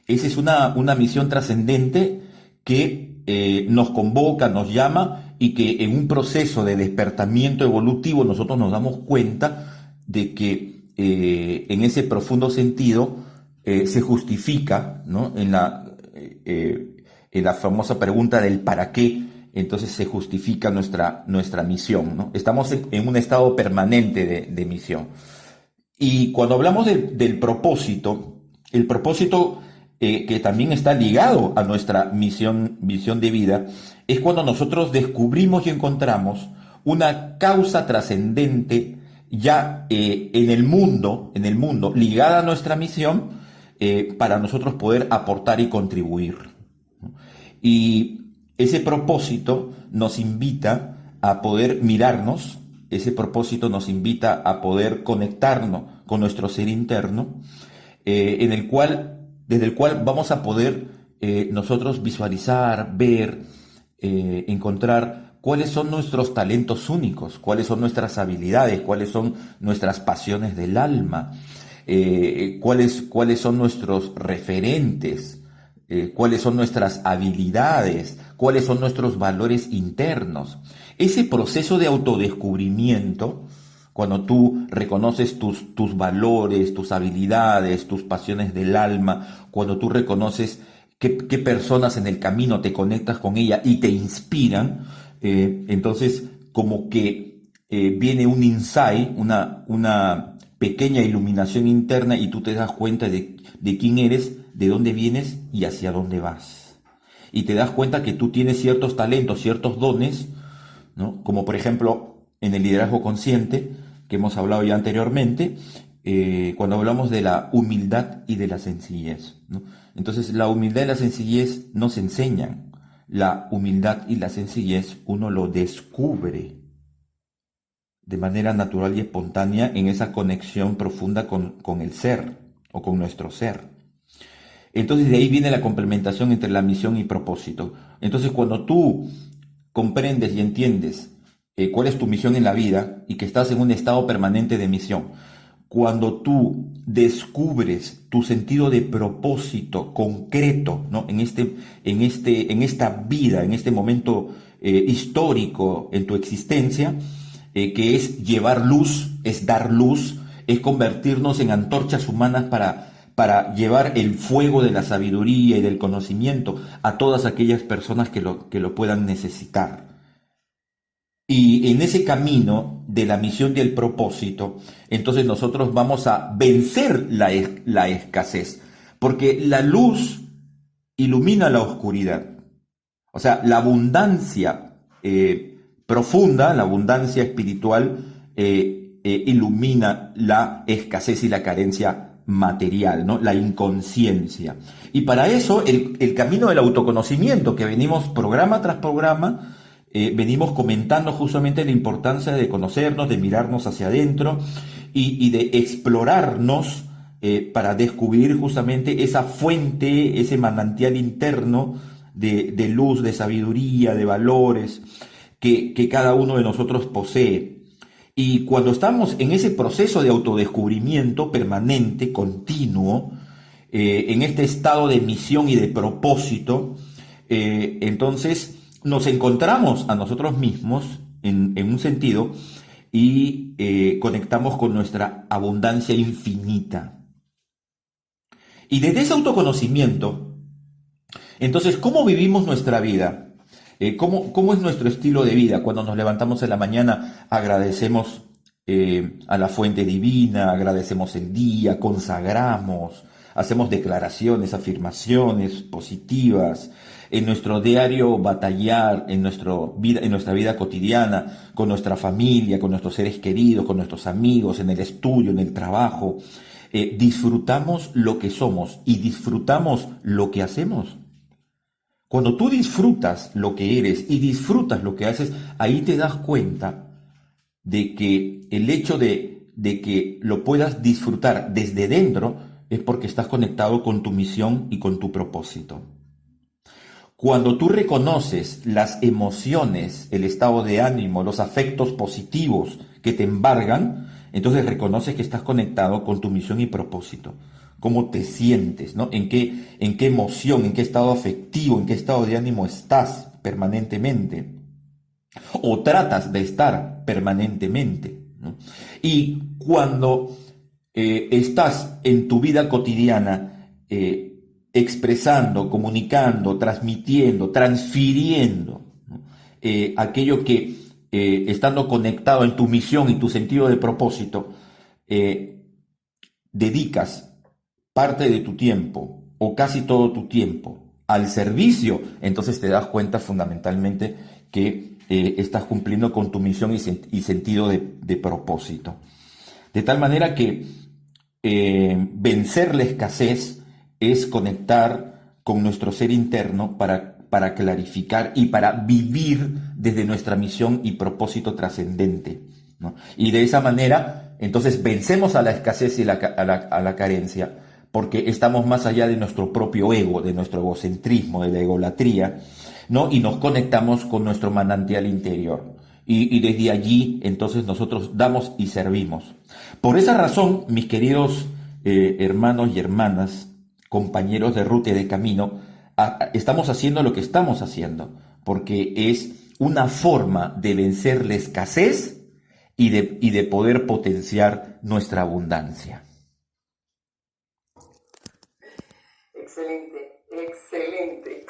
Esa es una misión trascendente que nos convoca, nos llama, y que en un proceso de despertamiento evolutivo nosotros nos damos cuenta de que en ese profundo sentido se justifica, ¿no?, en la famosa pregunta del ¿para qué? Entonces se justifica nuestra misión, ¿no? Estamos en un estado permanente de misión. Y cuando hablamos del propósito, el propósito que también está ligado a nuestra visión de vida, es cuando nosotros descubrimos y encontramos una causa trascendente ya en el mundo, ligada a nuestra misión, para nosotros poder aportar y contribuir, ¿no? Y ese propósito nos invita a poder mirarnos, ese propósito nos invita a poder conectarnos con nuestro ser interno, desde el cual vamos a poder nosotros visualizar, ver, encontrar cuáles son nuestros talentos únicos, cuáles son nuestras habilidades, cuáles son nuestras pasiones del alma, cuáles son nuestros referentes, cuáles son nuestras habilidades, cuáles son nuestros valores internos. Ese proceso de autodescubrimiento, cuando tú reconoces tus valores, tus habilidades, tus pasiones del alma, cuando tú reconoces qué personas en el camino te conectas con ella y te inspiran, entonces como que viene un insight, una pequeña iluminación interna, y tú te das cuenta de quién eres, de dónde vienes y hacia dónde vas. Y te das cuenta que tú tienes ciertos talentos, ciertos dones, ¿no?, como por ejemplo en el liderazgo consciente, que hemos hablado ya anteriormente, cuando hablamos de la humildad y de la sencillez, ¿no? Entonces, la humildad y la sencillez no se enseñan. La humildad y la sencillez uno lo descubre de manera natural y espontánea en esa conexión profunda con el ser o con nuestro ser. Entonces de ahí viene la complementación entre la misión y propósito. Entonces cuando tú comprendes y entiendes cuál es tu misión en la vida y que estás en un estado permanente de misión, cuando tú descubres tu sentido de propósito concreto, ¿no? en esta vida, en este momento histórico en tu existencia, que es llevar luz, es dar luz, es convertirnos en antorchas humanas para llevar el fuego de la sabiduría y del conocimiento a todas aquellas personas que lo puedan necesitar. Y en ese camino de la misión y el propósito, entonces nosotros vamos a vencer la escasez, porque la luz ilumina la oscuridad. O sea, la abundancia profunda, la abundancia espiritual, ilumina la escasez y la carencia material, ¿no? La inconsciencia. Y para eso el camino del autoconocimiento que venimos programa tras programa, venimos comentando justamente la importancia de conocernos, de mirarnos hacia adentro y de explorarnos para descubrir justamente esa fuente, ese manantial interno de luz, de sabiduría, de valores que cada uno de nosotros posee. Y cuando estamos en ese proceso de autodescubrimiento permanente, continuo, en este estado de misión y de propósito, entonces nos encontramos a nosotros mismos en un sentido y conectamos con nuestra abundancia infinita. Y desde ese autoconocimiento, entonces, ¿cómo vivimos nuestra vida? ¿Cómo es nuestro estilo de vida? Cuando nos levantamos en la mañana, agradecemos a la fuente divina, agradecemos el día, consagramos, hacemos declaraciones, afirmaciones positivas. En nuestro diario batallar, en nuestra vida cotidiana, con nuestra familia, con nuestros seres queridos, con nuestros amigos, en el estudio, en el trabajo, disfrutamos lo que somos y disfrutamos lo que hacemos. Cuando tú disfrutas lo que eres y disfrutas lo que haces, ahí te das cuenta de que el hecho de que lo puedas disfrutar desde dentro es porque estás conectado con tu misión y con tu propósito. Cuando tú reconoces las emociones, el estado de ánimo, los afectos positivos que te embargan, entonces reconoces que estás conectado con tu misión y propósito. Cómo te sientes, ¿no? En qué emoción, en qué estado afectivo, en qué estado de ánimo estás permanentemente. O tratas de estar permanentemente, ¿no? Y cuando estás en tu vida cotidiana expresando, comunicando, transmitiendo, transfiriendo, ¿no? Aquello que estando conectado en tu misión y tu sentido de propósito, dedicas parte de tu tiempo o casi todo tu tiempo al servicio, entonces te das cuenta fundamentalmente que estás cumpliendo con tu misión y sentido de propósito. De tal manera que vencer la escasez es conectar con nuestro ser interno para clarificar y para vivir desde nuestra misión y propósito trascendente, ¿no? Y de esa manera, entonces vencemos a la escasez y a la carencia, porque estamos más allá de nuestro propio ego, de nuestro egocentrismo, de la egolatría, ¿no? Y nos conectamos con nuestro manantial interior. Y desde allí, entonces, nosotros damos y servimos. Por esa razón, mis queridos hermanos y hermanas, compañeros de ruta y de camino, estamos haciendo lo que estamos haciendo, porque es una forma de vencer la escasez y de poder potenciar nuestra abundancia. Excelente, excelente.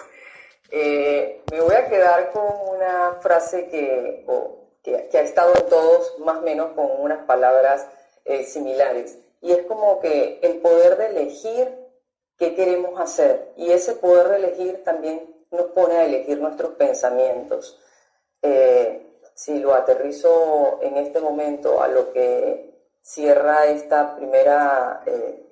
Me voy a quedar con una frase que ha estado en todos, más o menos con unas palabras similares. Y es como que el poder de elegir qué queremos hacer. Y ese poder de elegir también nos pone a elegir nuestros pensamientos. Si lo aterrizo en este momento a lo que cierra esta primera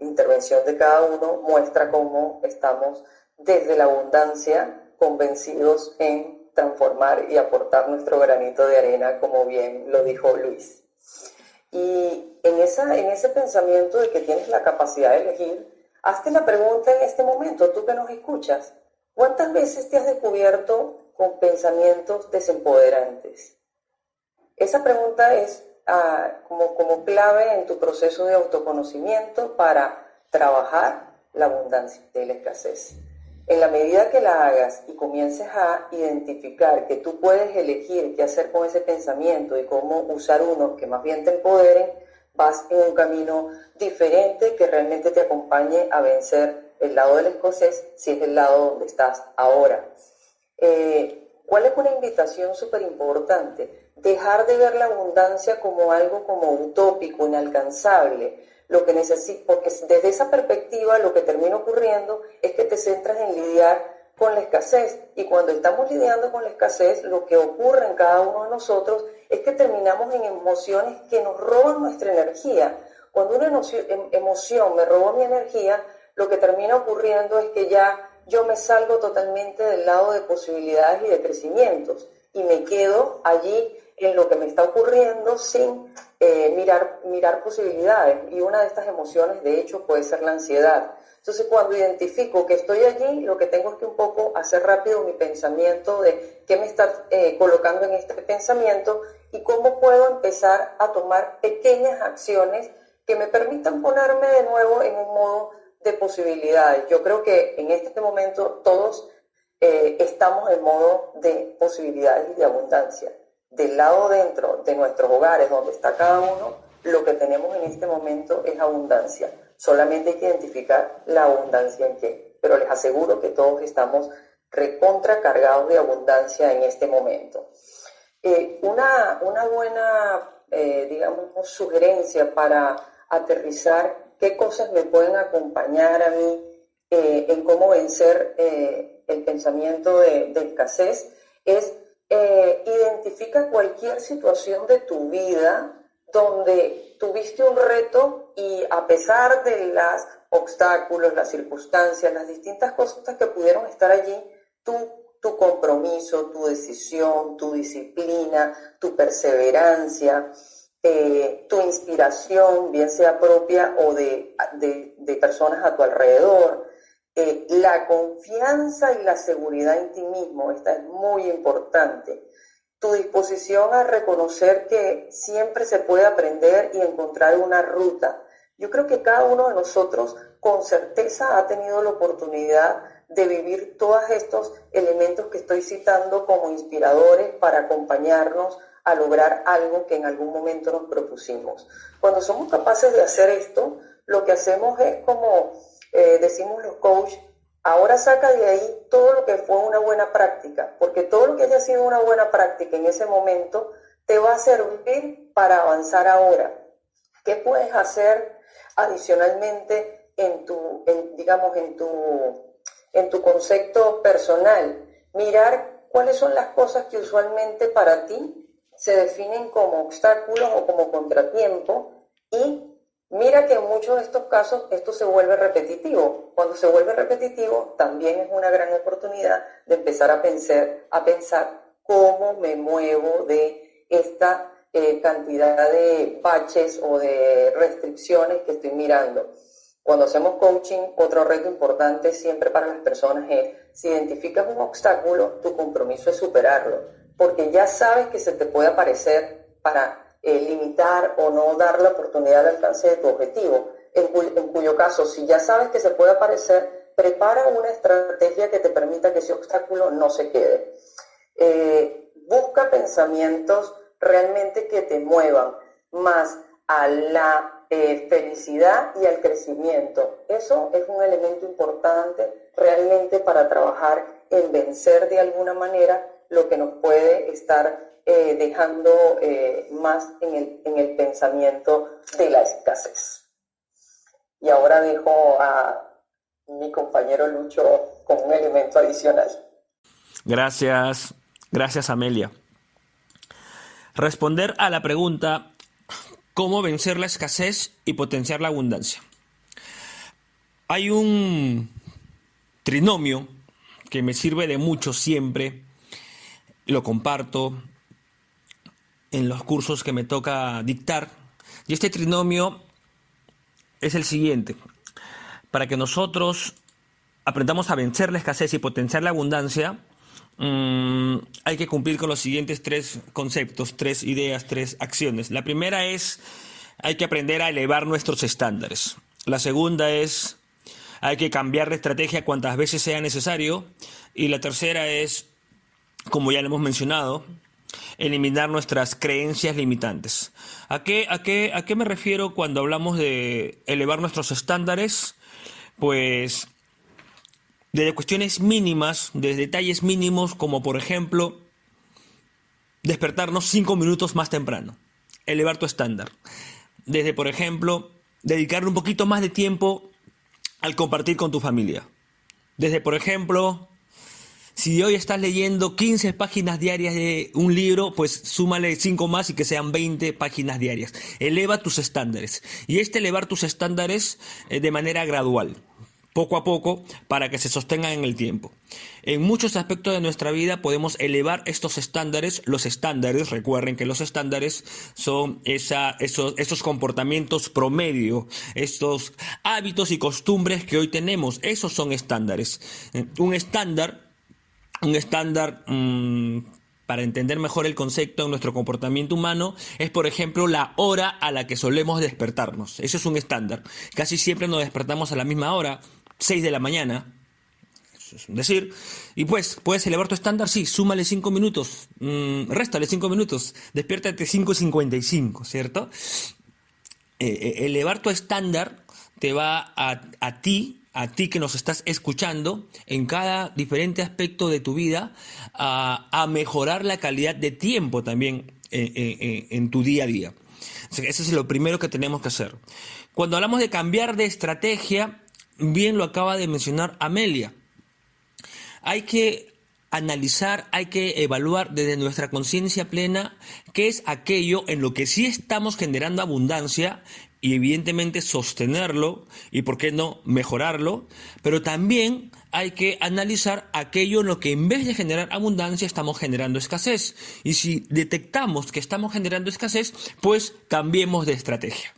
intervención de cada uno, muestra cómo estamos desde la abundancia convencidos en transformar y aportar nuestro granito de arena, como bien lo dijo Luis. Y en ese pensamiento de que tienes la capacidad de elegir, hazte la pregunta en este momento, tú que nos escuchas, ¿cuántas veces te has descubierto con pensamientos desempoderantes? Esa pregunta es como clave en tu proceso de autoconocimiento para trabajar la abundancia y la escasez. En la medida que la hagas y comiences a identificar que tú puedes elegir qué hacer con ese pensamiento y cómo usar unos que más bien te empoderen, vas en un camino diferente que realmente te acompañe a vencer el lado de la escasez, si es el lado donde estás ahora. ¿Cuál es una invitación súper importante? Dejar de ver la abundancia como algo como utópico, inalcanzable. Lo que porque desde esa perspectiva lo que termina ocurriendo es que te centras en lidiar con la escasez. Y cuando estamos lidiando con la escasez, lo que ocurre en cada uno de nosotros es que terminamos en emociones que nos roban nuestra energía. Cuando una emoción me roba mi energía, lo que termina ocurriendo es que ya yo me salgo totalmente del lado de posibilidades y de crecimientos y me quedo allí en lo que me está ocurriendo sin mirar posibilidades. Y una de estas emociones, de hecho, puede ser la ansiedad. Entonces, cuando identifico que estoy allí, lo que tengo es que un poco hacer rápido mi pensamiento de qué me está colocando en este pensamiento y cómo puedo empezar a tomar pequeñas acciones que me permitan ponerme de nuevo en un modo de posibilidades. Yo creo que en este momento todos estamos en modo de posibilidades y de abundancia. Del lado dentro de nuestros hogares, donde está cada uno, lo que tenemos en este momento es abundancia. Solamente hay que identificar la abundancia en qué. Pero les aseguro que todos estamos recontra cargados de abundancia en este momento. Una buena, digamos, sugerencia para aterrizar qué cosas me pueden acompañar a mí en cómo vencer el pensamiento de escasez es identifica cualquier situación de tu vida donde tuviste un reto y a pesar de los obstáculos, las circunstancias, las distintas cosas que pudieron estar allí, tu compromiso, tu decisión, tu disciplina, tu perseverancia, tu inspiración, bien sea propia o de personas a tu alrededor, la confianza y la seguridad en ti mismo, esta es muy importante. Tu disposición a reconocer que siempre se puede aprender y encontrar una ruta. Yo creo que cada uno de nosotros con certeza ha tenido la oportunidad de vivir todos estos elementos que estoy citando como inspiradores para acompañarnos a lograr algo que en algún momento nos propusimos. Cuando somos capaces de hacer esto, lo que hacemos es como decimos los coaches, ahora saca de ahí todo lo que fue una buena práctica, porque todo lo que haya sido una buena práctica en ese momento te va a servir para avanzar ahora. ¿Qué puedes hacer adicionalmente en tu concepto personal? Mirar cuáles son las cosas que usualmente para ti se definen como obstáculos o como contratiempo y mira que en muchos de estos casos esto se vuelve repetitivo. Cuando se vuelve repetitivo también es una gran oportunidad de empezar a pensar cómo me muevo de esta cantidad de baches o de restricciones que estoy mirando. Cuando hacemos coaching, otro reto importante siempre para las personas es, si identificas un obstáculo, tu compromiso es superarlo, porque ya sabes que se te puede aparecer para limitar o no dar la oportunidad de alcance de tu objetivo, en cuyo caso, si ya sabes que se puede aparecer, prepara una estrategia que te permita que ese obstáculo no se quede. Busca pensamientos realmente que te muevan más a la felicidad y al crecimiento. Eso es un elemento importante realmente para trabajar en vencer de alguna manera lo que nos puede estar dejando más en el pensamiento de la escasez. Y ahora dejo a mi compañero Lucho con un elemento adicional. Gracias Amelia. Responder a la pregunta ¿cómo vencer la escasez y potenciar la abundancia? Hay un trinomio que me sirve de mucho siempre, lo comparto. en los cursos que me toca dictar. Y este trinomio es el siguiente. Para que nosotros aprendamos a vencer la escasez y potenciar la abundancia, hay que cumplir con los siguientes 3 conceptos, 3 ideas, 3 acciones. La primera es, hay que aprender a elevar nuestros estándares. La segunda es, hay que cambiar de estrategia cuantas veces sea necesario. Y la tercera es, como ya lo hemos mencionado, eliminar nuestras creencias limitantes. ¿A qué me refiero cuando hablamos de elevar nuestros estándares? Pues desde cuestiones mínimas, desde detalles mínimos, como por ejemplo despertarnos 5 minutos más temprano, elevar tu estándar. Desde, por ejemplo, dedicarle un poquito más de tiempo al compartir con tu familia. Desde, por ejemplo, si hoy estás leyendo 15 páginas diarias de un libro, pues súmale 5 más y que sean 20 páginas diarias. Eleva tus estándares. Y elevar tus estándares de manera gradual, poco a poco, para que se sostengan en el tiempo. En muchos aspectos de nuestra vida podemos elevar estos estándares. Los estándares, recuerden que los estándares son esos comportamientos promedio, estos hábitos y costumbres que hoy tenemos. Esos son estándares. Un estándar, para entender mejor el concepto en nuestro comportamiento humano, es, por ejemplo, la hora a la que solemos despertarnos. Eso es un estándar. Casi siempre nos despertamos a la misma hora, 6 de la mañana. Eso es un decir. Y pues, ¿puedes elevar tu estándar? Sí, súmale 5 minutos. Réstale 5 minutos. Despiértate 5:55, ¿cierto? Elevar tu estándar te va a ti que nos estás escuchando, en cada diferente aspecto de tu vida, a mejorar la calidad de tiempo también en tu día a día. O sea, eso es lo primero que tenemos que hacer. Cuando hablamos de cambiar de estrategia, bien lo acaba de mencionar Amelia, hay que analizar, hay que evaluar desde nuestra conciencia plena qué es aquello en lo que sí estamos generando abundancia, y evidentemente sostenerlo y, por qué no, mejorarlo, pero también hay que analizar aquello en lo que en vez de generar abundancia estamos generando escasez. Y si detectamos que estamos generando escasez, pues cambiemos de estrategia.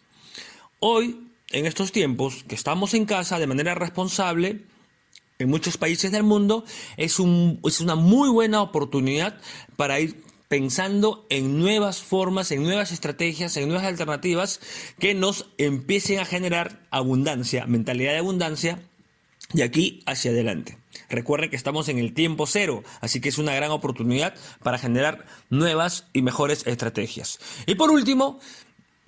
Hoy, en estos tiempos que estamos en casa de manera responsable, en muchos países del mundo, es una muy buena oportunidad para ir pensando en nuevas formas, en nuevas estrategias, en nuevas alternativas que nos empiecen a generar abundancia, mentalidad de abundancia, de aquí hacia adelante. Recuerden que estamos en el tiempo cero, así que es una gran oportunidad para generar nuevas y mejores estrategias. Y por último,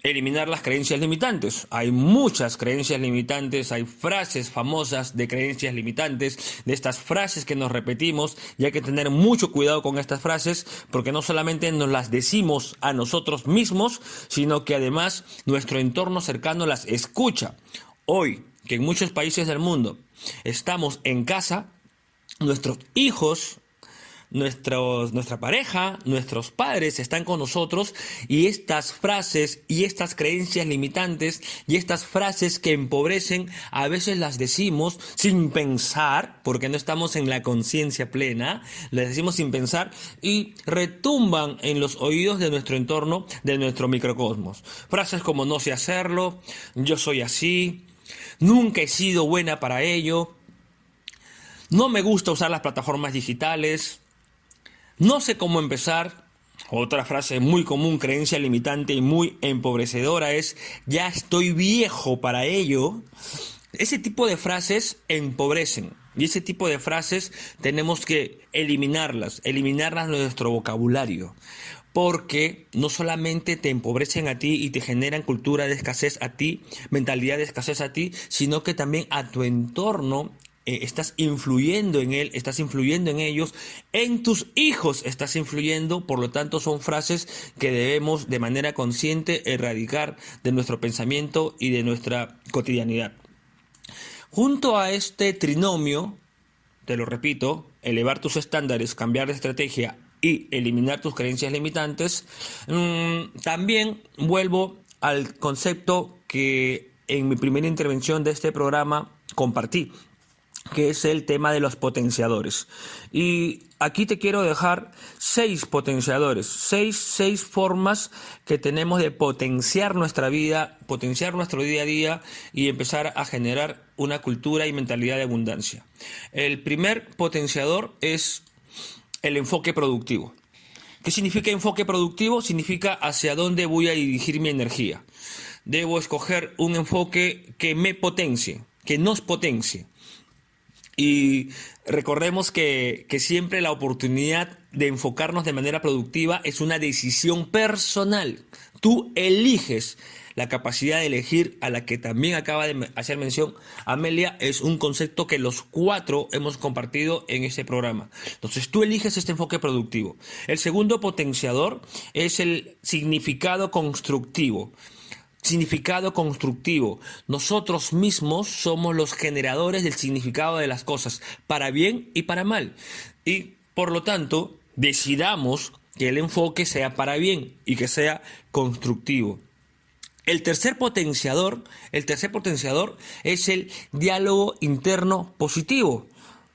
eliminar las creencias limitantes. Hay muchas creencias limitantes, hay frases famosas de creencias limitantes, de estas frases que nos repetimos, y hay que tener mucho cuidado con estas frases, porque no solamente nos las decimos a nosotros mismos, sino que además nuestro entorno cercano las escucha. Hoy, que en muchos países del mundo estamos en casa, nuestros hijos, nuestra pareja, nuestros padres están con nosotros, y estas frases y estas creencias limitantes y estas frases que empobrecen a veces las decimos sin pensar, porque no estamos en la conciencia plena, las decimos sin pensar y retumban en los oídos de nuestro entorno, de nuestro microcosmos. Frases como no sé hacerlo, yo soy así, nunca he sido buena para ello, no me gusta usar las plataformas digitales, no sé cómo empezar. Otra frase muy común, creencia limitante y muy empobrecedora, es ya estoy viejo para ello. Ese tipo de frases empobrecen, y ese tipo de frases tenemos que eliminarlas de nuestro vocabulario, porque no solamente te empobrecen a ti y te generan cultura de escasez a ti, mentalidad de escasez a ti, sino que también a tu entorno. Estás influyendo en él, estás influyendo en ellos, en tus hijos estás influyendo. Por lo tanto, son frases que debemos de manera consciente erradicar de nuestro pensamiento y de nuestra cotidianidad. Junto a este trinomio, te lo repito, elevar tus estándares, cambiar de estrategia y eliminar tus creencias limitantes, también vuelvo al concepto que en mi primera intervención de este programa compartí. que es el tema de los potenciadores. Y aquí te quiero dejar 6 potenciadores, 6 formas que tenemos de potenciar nuestra vida, potenciar nuestro día a día y empezar a generar una cultura y mentalidad de abundancia. El primer potenciador es el enfoque productivo. ¿Qué significa enfoque productivo? Significa hacia dónde voy a dirigir mi energía. Debo escoger un enfoque que me potencie, que nos potencie. Y recordemos que siempre la oportunidad de enfocarnos de manera productiva es una decisión personal. Tú eliges. La capacidad de elegir, a la que también acaba de hacer mención Amelia, es un concepto que los 4 hemos compartido en este programa. Entonces tú eliges este enfoque productivo. El segundo potenciador es el significado constructivo. Significado constructivo. Nosotros mismos somos los generadores del significado de las cosas, para bien y para mal. Y por lo tanto, decidamos que el enfoque sea para bien y que sea constructivo. El tercer potenciador es el diálogo interno positivo.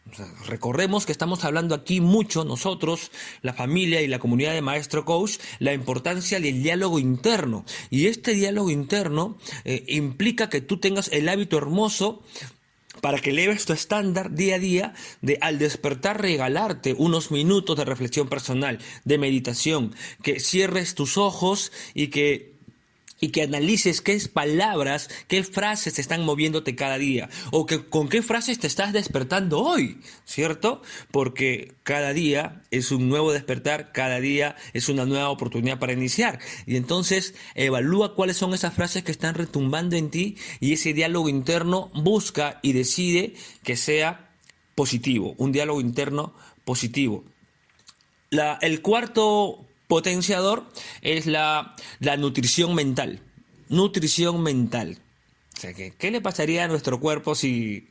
O sea, recordemos que estamos hablando aquí mucho nosotros, la familia y la comunidad de Maestro Coach, la importancia del diálogo interno. Y este diálogo interno implica que tú tengas el hábito hermoso para que eleves tu estándar día a día de al despertar regalarte unos minutos de reflexión personal, de meditación, que cierres tus ojos y que analices qué palabras, qué frases te están moviéndote cada día o con qué frases te estás despertando hoy, ¿cierto? Porque cada día es un nuevo despertar, cada día es una nueva oportunidad para iniciar. Y entonces evalúa cuáles son esas frases que están retumbando en ti y ese diálogo interno busca y decide que sea positivo, un diálogo interno positivo. El cuarto potenciador es la nutrición mental. Nutrición mental. O sea, ¿qué le pasaría a nuestro cuerpo si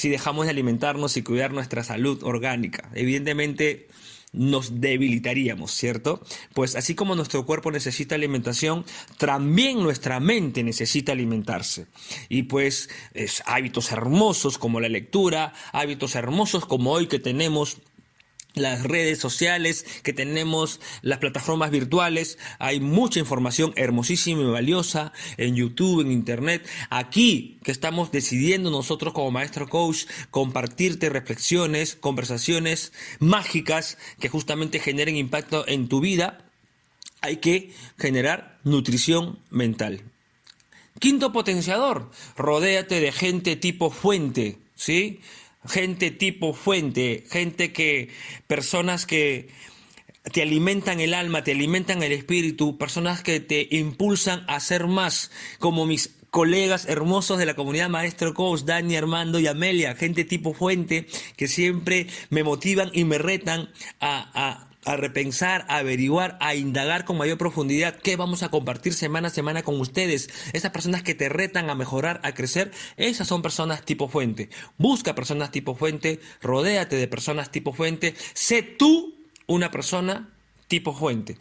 dejamos de alimentarnos y cuidar nuestra salud orgánica? Evidentemente nos debilitaríamos, ¿cierto? Pues así como nuestro cuerpo necesita alimentación, también nuestra mente necesita alimentarse. Y pues hábitos hermosos como la lectura, hábitos hermosos como hoy que tenemos las redes sociales, que tenemos las plataformas virtuales, hay mucha información hermosísima y valiosa en YouTube, en Internet. Aquí que estamos decidiendo nosotros como Maestro Coach compartirte reflexiones, conversaciones mágicas que justamente generen impacto en tu vida, hay que generar nutrición mental. Quinto potenciador, rodéate de gente tipo fuente, ¿sí? Gente tipo fuente, personas que te alimentan el alma, te alimentan el espíritu, personas que te impulsan a hacer más, como mis colegas hermosos de la comunidad Maestro Coach, Dani, Armando y Amelia, gente tipo fuente que siempre me motivan y me retan a repensar, a averiguar, a indagar con mayor profundidad qué vamos a compartir semana a semana con ustedes. Esas personas que te retan a mejorar, a crecer, esas son personas tipo fuente. Busca personas tipo fuente, rodéate de personas tipo fuente, sé tú una persona tipo fuente.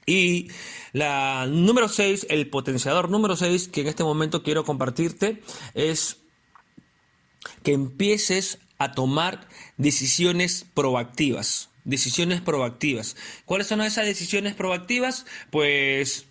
Y la número 6, el potenciador número 6 que en este momento quiero compartirte es que empieces a tomar decisiones proactivas. Decisiones proactivas. ¿Cuáles son esas decisiones proactivas? Pues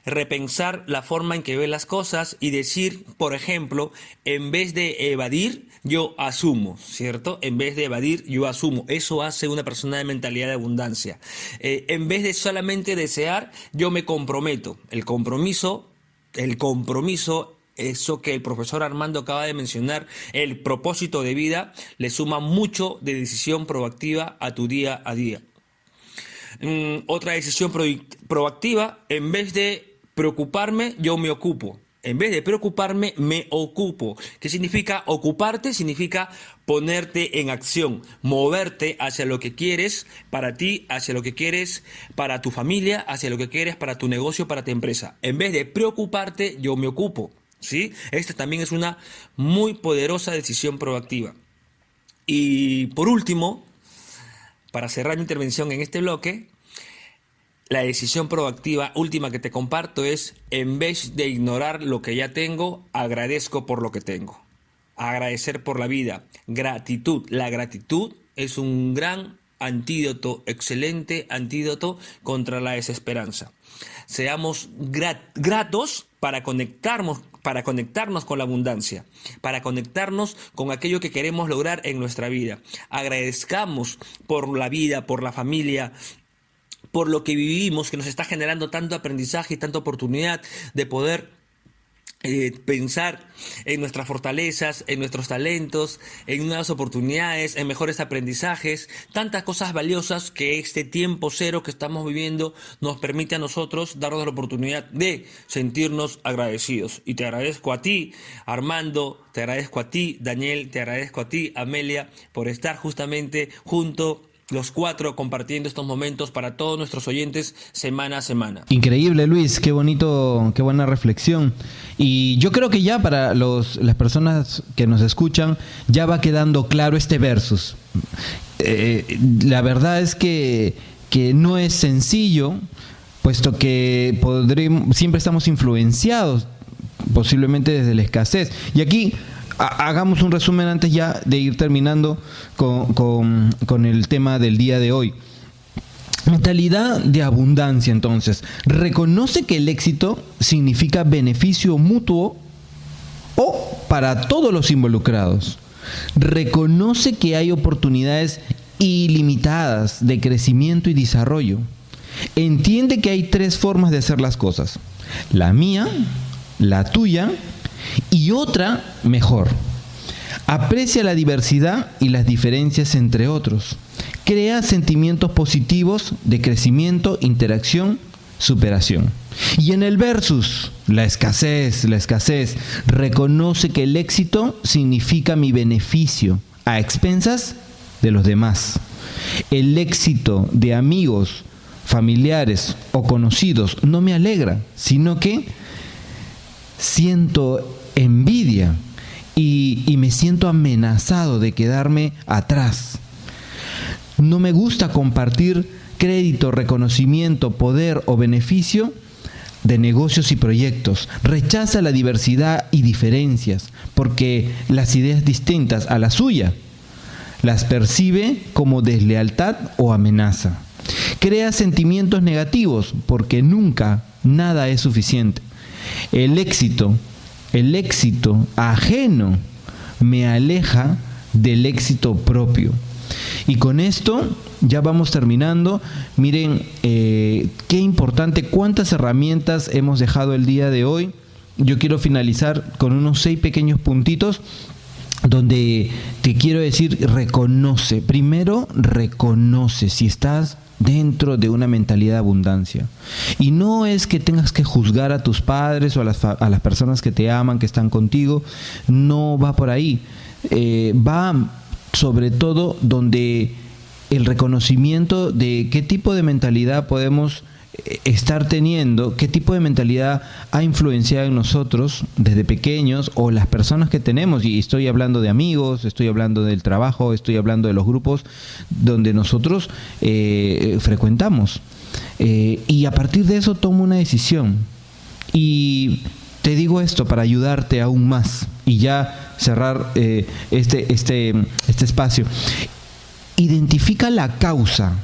repensar la forma en que ves las cosas y decir, por ejemplo, en vez de evadir, yo asumo, ¿cierto? En vez de evadir, yo asumo. Eso hace una persona de mentalidad de abundancia. En vez de solamente desear, yo me comprometo. El compromiso, eso que el profesor Armando acaba de mencionar, el propósito de vida, le suma mucho de decisión proactiva a tu día a día. Otra decisión proactiva, en vez de preocuparme, yo me ocupo. En vez de preocuparme, me ocupo. ¿Qué significa ocuparte? Significa ponerte en acción, moverte hacia lo que quieres para ti, hacia lo que quieres para tu familia, hacia lo que quieres para tu negocio, para tu empresa. En vez de preocuparte, yo me ocupo. ¿Sí? Esta también es una muy poderosa decisión proactiva. Y por último, para cerrar mi intervención en este bloque, la decisión proactiva última que te comparto es, en vez de ignorar lo que ya tengo, agradezco por lo que tengo. Agradecer por la vida. Gratitud. La gratitud es un gran antídoto, excelente antídoto contra la desesperanza. Seamos gratos para conectarnos con la abundancia, para conectarnos con aquello que queremos lograr en nuestra vida. Agradezcamos por la vida, por la familia, por lo que vivimos, que nos está generando tanto aprendizaje y tanta oportunidad de poder pensar en nuestras fortalezas, en nuestros talentos, en nuevas oportunidades, en mejores aprendizajes, tantas cosas valiosas que este tiempo cero que estamos viviendo nos permite a nosotros darnos la oportunidad de sentirnos agradecidos. Y te agradezco a ti, Armando, te agradezco a ti, Daniel, te agradezco a ti, Amelia, por estar justamente junto los cuatro compartiendo estos momentos para todos nuestros oyentes semana a semana. Increíble, Luis, qué bonito, qué buena reflexión. Y yo creo que ya para las personas que nos escuchan ya va quedando claro este versus. La verdad es que no es sencillo, puesto que siempre estamos influenciados, posiblemente desde la escasez. Y aquí hagamos un resumen antes ya de ir terminando con el tema del día de hoy. Mentalidad de abundancia, entonces. Reconoce que el éxito significa beneficio mutuo o para todos los involucrados. Reconoce que hay oportunidades ilimitadas de crecimiento y desarrollo. Entiende que hay 3 formas de hacer las cosas: la mía, la tuya y otra mejor. Aprecia la diversidad y las diferencias entre otros. Crea sentimientos positivos de crecimiento, interacción, superación. Y en el versus, la escasez, reconoce que el éxito significa mi beneficio a expensas de los demás. El éxito de amigos, familiares o conocidos no me alegra, sino que siento envidia y me siento amenazado de quedarme atrás. No me gusta compartir crédito, reconocimiento, poder o beneficio de negocios y proyectos. Rechaza la diversidad y diferencias porque las ideas distintas a la suya las percibe como deslealtad o amenaza. Crea sentimientos negativos porque nunca nada es suficiente. El éxito ajeno me aleja del éxito propio. Y con esto ya vamos terminando. Miren, qué importante, cuántas herramientas hemos dejado el día de hoy. Yo quiero finalizar con unos 6 pequeños puntitos donde te quiero decir, reconoce. Primero, reconoce si estás dentro de una mentalidad de abundancia. Y no es que tengas que juzgar a tus padres o a las personas que te aman, que están contigo. No va por ahí. Va sobre todo donde el reconocimiento de qué tipo de mentalidad podemos estar teniendo, qué tipo de mentalidad ha influenciado en nosotros desde pequeños o las personas que tenemos. Y estoy hablando de amigos, estoy hablando del trabajo, estoy hablando de los grupos donde nosotros frecuentamos. Y a partir de eso tomo una decisión. Y te digo esto para ayudarte aún más y ya cerrar este espacio. Identifica la causa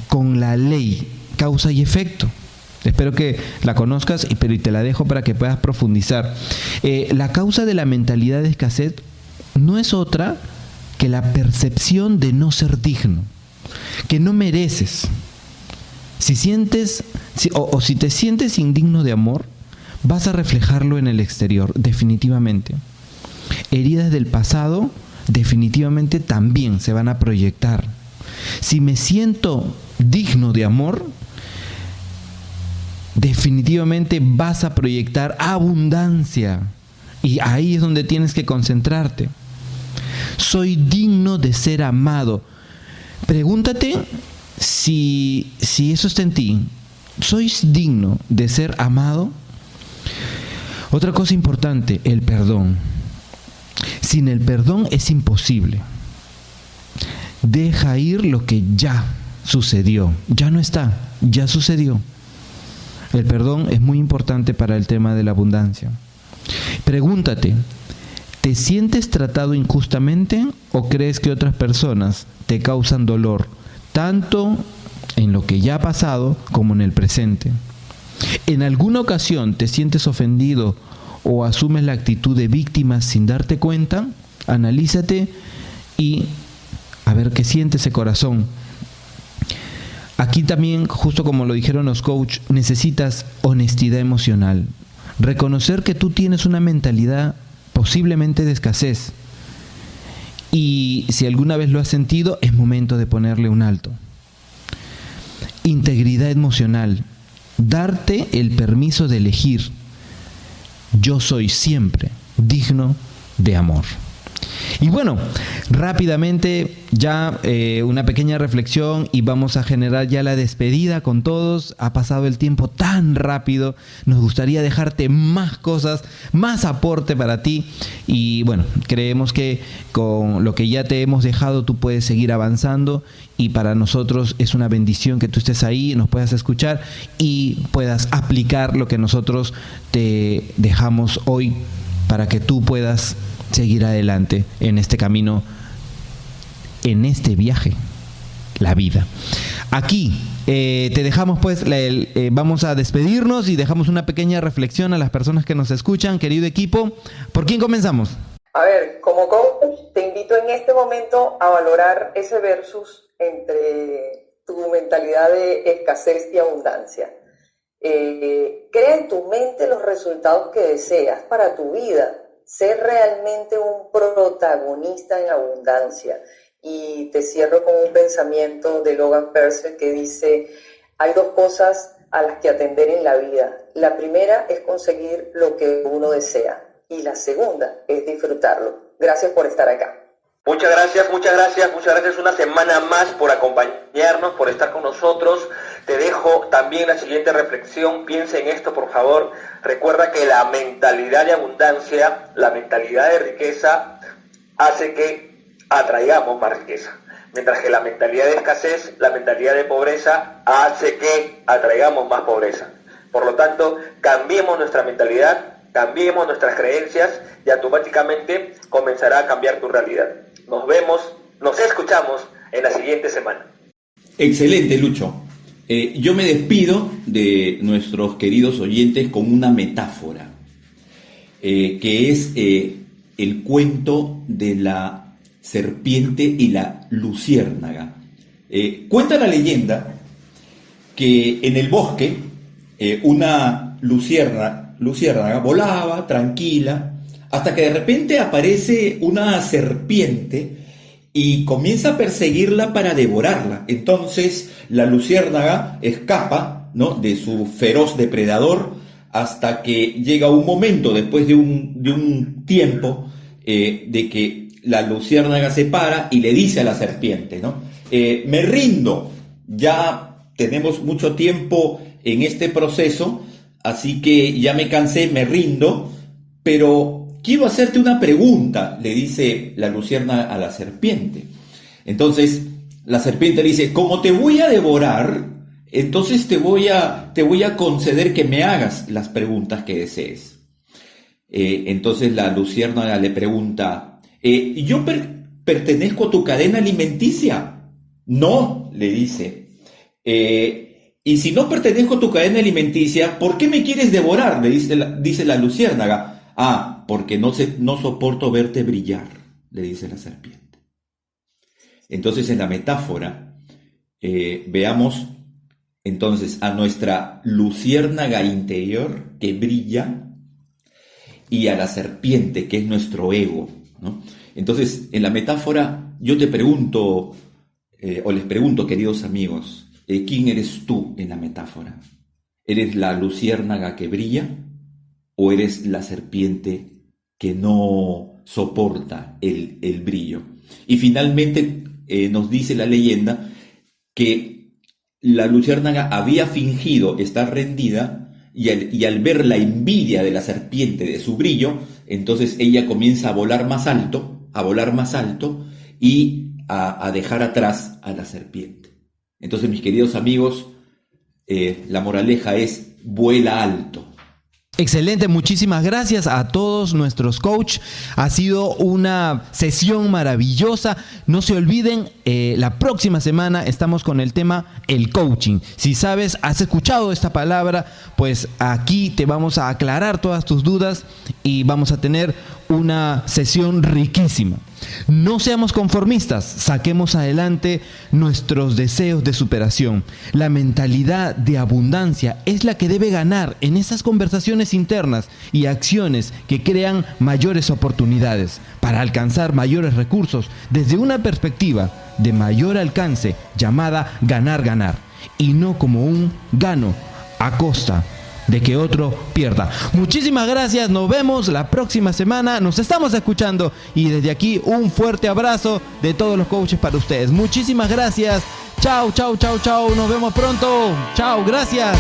con la ley, causa y efecto. Espero que la conozcas, pero te la dejo para que puedas profundizar. La causa de la mentalidad de escasez no es otra que la percepción de no ser digno, que no mereces. Si te sientes indigno de amor, vas a reflejarlo en el exterior, definitivamente. Heridas del pasado definitivamente también se van a proyectar. Si me siento digno de amor, definitivamente vas a proyectar abundancia. Y ahí es donde tienes que concentrarte. Soy digno de ser amado. Pregúntate si eso está en ti. ¿Sois digno de ser amado? Otra cosa importante, el perdón. Sin el perdón es imposible. Deja ir lo que ya sucedió. Ya no está. ya sucedió. El perdón es muy importante para el tema de la abundancia. Pregúntate, ¿te sientes tratado injustamente o crees que otras personas te causan dolor, tanto en lo que ya ha pasado como en el presente? ¿En alguna ocasión te sientes ofendido o asumes la actitud de víctima sin darte cuenta? Analízate y a ver qué siente ese corazón. Aquí también, justo como lo dijeron los coaches, necesitas honestidad emocional. Reconocer que tú tienes una mentalidad posiblemente de escasez. Y si alguna vez lo has sentido, es momento de ponerle un alto. Integridad emocional. Darte el permiso de elegir. Yo soy siempre digno de amor. Y bueno, rápidamente ya una pequeña reflexión y vamos a generar ya la despedida con todos. Ha pasado el tiempo tan rápido, nos gustaría dejarte más cosas, más aporte para ti y bueno, creemos que con lo que ya te hemos dejado tú puedes seguir avanzando y para nosotros es una bendición que tú estés ahí, nos puedas escuchar y puedas aplicar lo que nosotros te dejamos hoy para que tú puedas seguir adelante en este camino, en este viaje, la vida. Aquí te dejamos pues, vamos a despedirnos y dejamos una pequeña reflexión a las personas que nos escuchan. Querido equipo, ¿por quién comenzamos? A ver, como coach, te invito en este momento a valorar ese versus entre tu mentalidad de escasez y abundancia. Crea en tu mente los resultados que deseas para tu vida. Ser realmente un protagonista en abundancia. Y te cierro con un pensamiento de Logan Persson que dice, hay dos cosas a las que atender en la vida. La primera es conseguir lo que uno desea y la segunda es disfrutarlo. Gracias por estar acá. Muchas gracias una semana más por acompañarnos, por estar con nosotros. Te dejo también la siguiente reflexión, piensa en esto por favor. Recuerda que la mentalidad de abundancia, la mentalidad de riqueza, hace que atraigamos más riqueza. Mientras que la mentalidad de escasez, la mentalidad de pobreza, hace que atraigamos más pobreza. Por lo tanto, cambiemos nuestra mentalidad, cambiemos nuestras creencias y automáticamente comenzará a cambiar tu realidad. Nos vemos, nos escuchamos en la siguiente semana. Excelente, Lucho. Yo me despido de nuestros queridos oyentes con una metáfora, que es el cuento de la serpiente y la luciérnaga. Cuenta la leyenda que en el bosque una luciérnaga volaba tranquila hasta que de repente aparece una serpiente y comienza a perseguirla para devorarla. Entonces la luciérnaga escapa, ¿no?, de su feroz depredador hasta que llega un momento, después de un tiempo, de que la luciérnaga se para y le dice a la serpiente, ¿no?, me rindo, ya tenemos mucho tiempo en este proceso, así que ya me cansé, me rindo, pero quiero hacerte una pregunta, le dice la luciérnaga a la serpiente. Entonces la serpiente le dice, como te voy a devorar, entonces te voy a conceder que me hagas las preguntas que desees. Entonces la luciérnaga le pregunta, ¿yo pertenezco a tu cadena alimenticia? No, le dice. Y si no pertenezco a tu cadena alimenticia, ¿por qué me quieres devorar? Le dice la luciérnaga. Ah, porque no soporto verte brillar, le dice la serpiente. Entonces en la metáfora veamos entonces a nuestra luciérnaga interior que brilla y a la serpiente que es nuestro ego, ¿no? Entonces en la metáfora yo te pregunto o les pregunto, queridos amigos, ¿quién eres tú en la metáfora? ¿Eres la luciérnaga que brilla o eres la serpiente que no soporta el brillo? Y finalmente nos dice la leyenda que la luciérnaga había fingido estar rendida y al ver la envidia de la serpiente de su brillo, entonces ella comienza a volar más alto y a dejar atrás a la serpiente. Entonces, mis queridos amigos, la moraleja es vuela alto. Excelente, muchísimas gracias a todos nuestros coach. Ha sido una sesión maravillosa. No se olviden, la próxima semana estamos con el tema el coaching. Si sabes, has escuchado esta palabra, pues aquí te vamos a aclarar todas tus dudas y vamos a tener una sesión riquísima. No seamos conformistas, saquemos adelante nuestros deseos de superación. La mentalidad de abundancia es la que debe ganar en esas conversaciones internas y acciones que crean mayores oportunidades para alcanzar mayores recursos desde una perspectiva de mayor alcance llamada ganar-ganar y no como un gano a costa de que otro pierda. Muchísimas gracias, nos vemos la próxima semana, nos estamos escuchando y desde aquí un fuerte abrazo de todos los coaches para ustedes. Muchísimas gracias, chao, chao, chao, chao, nos vemos pronto, chao, gracias.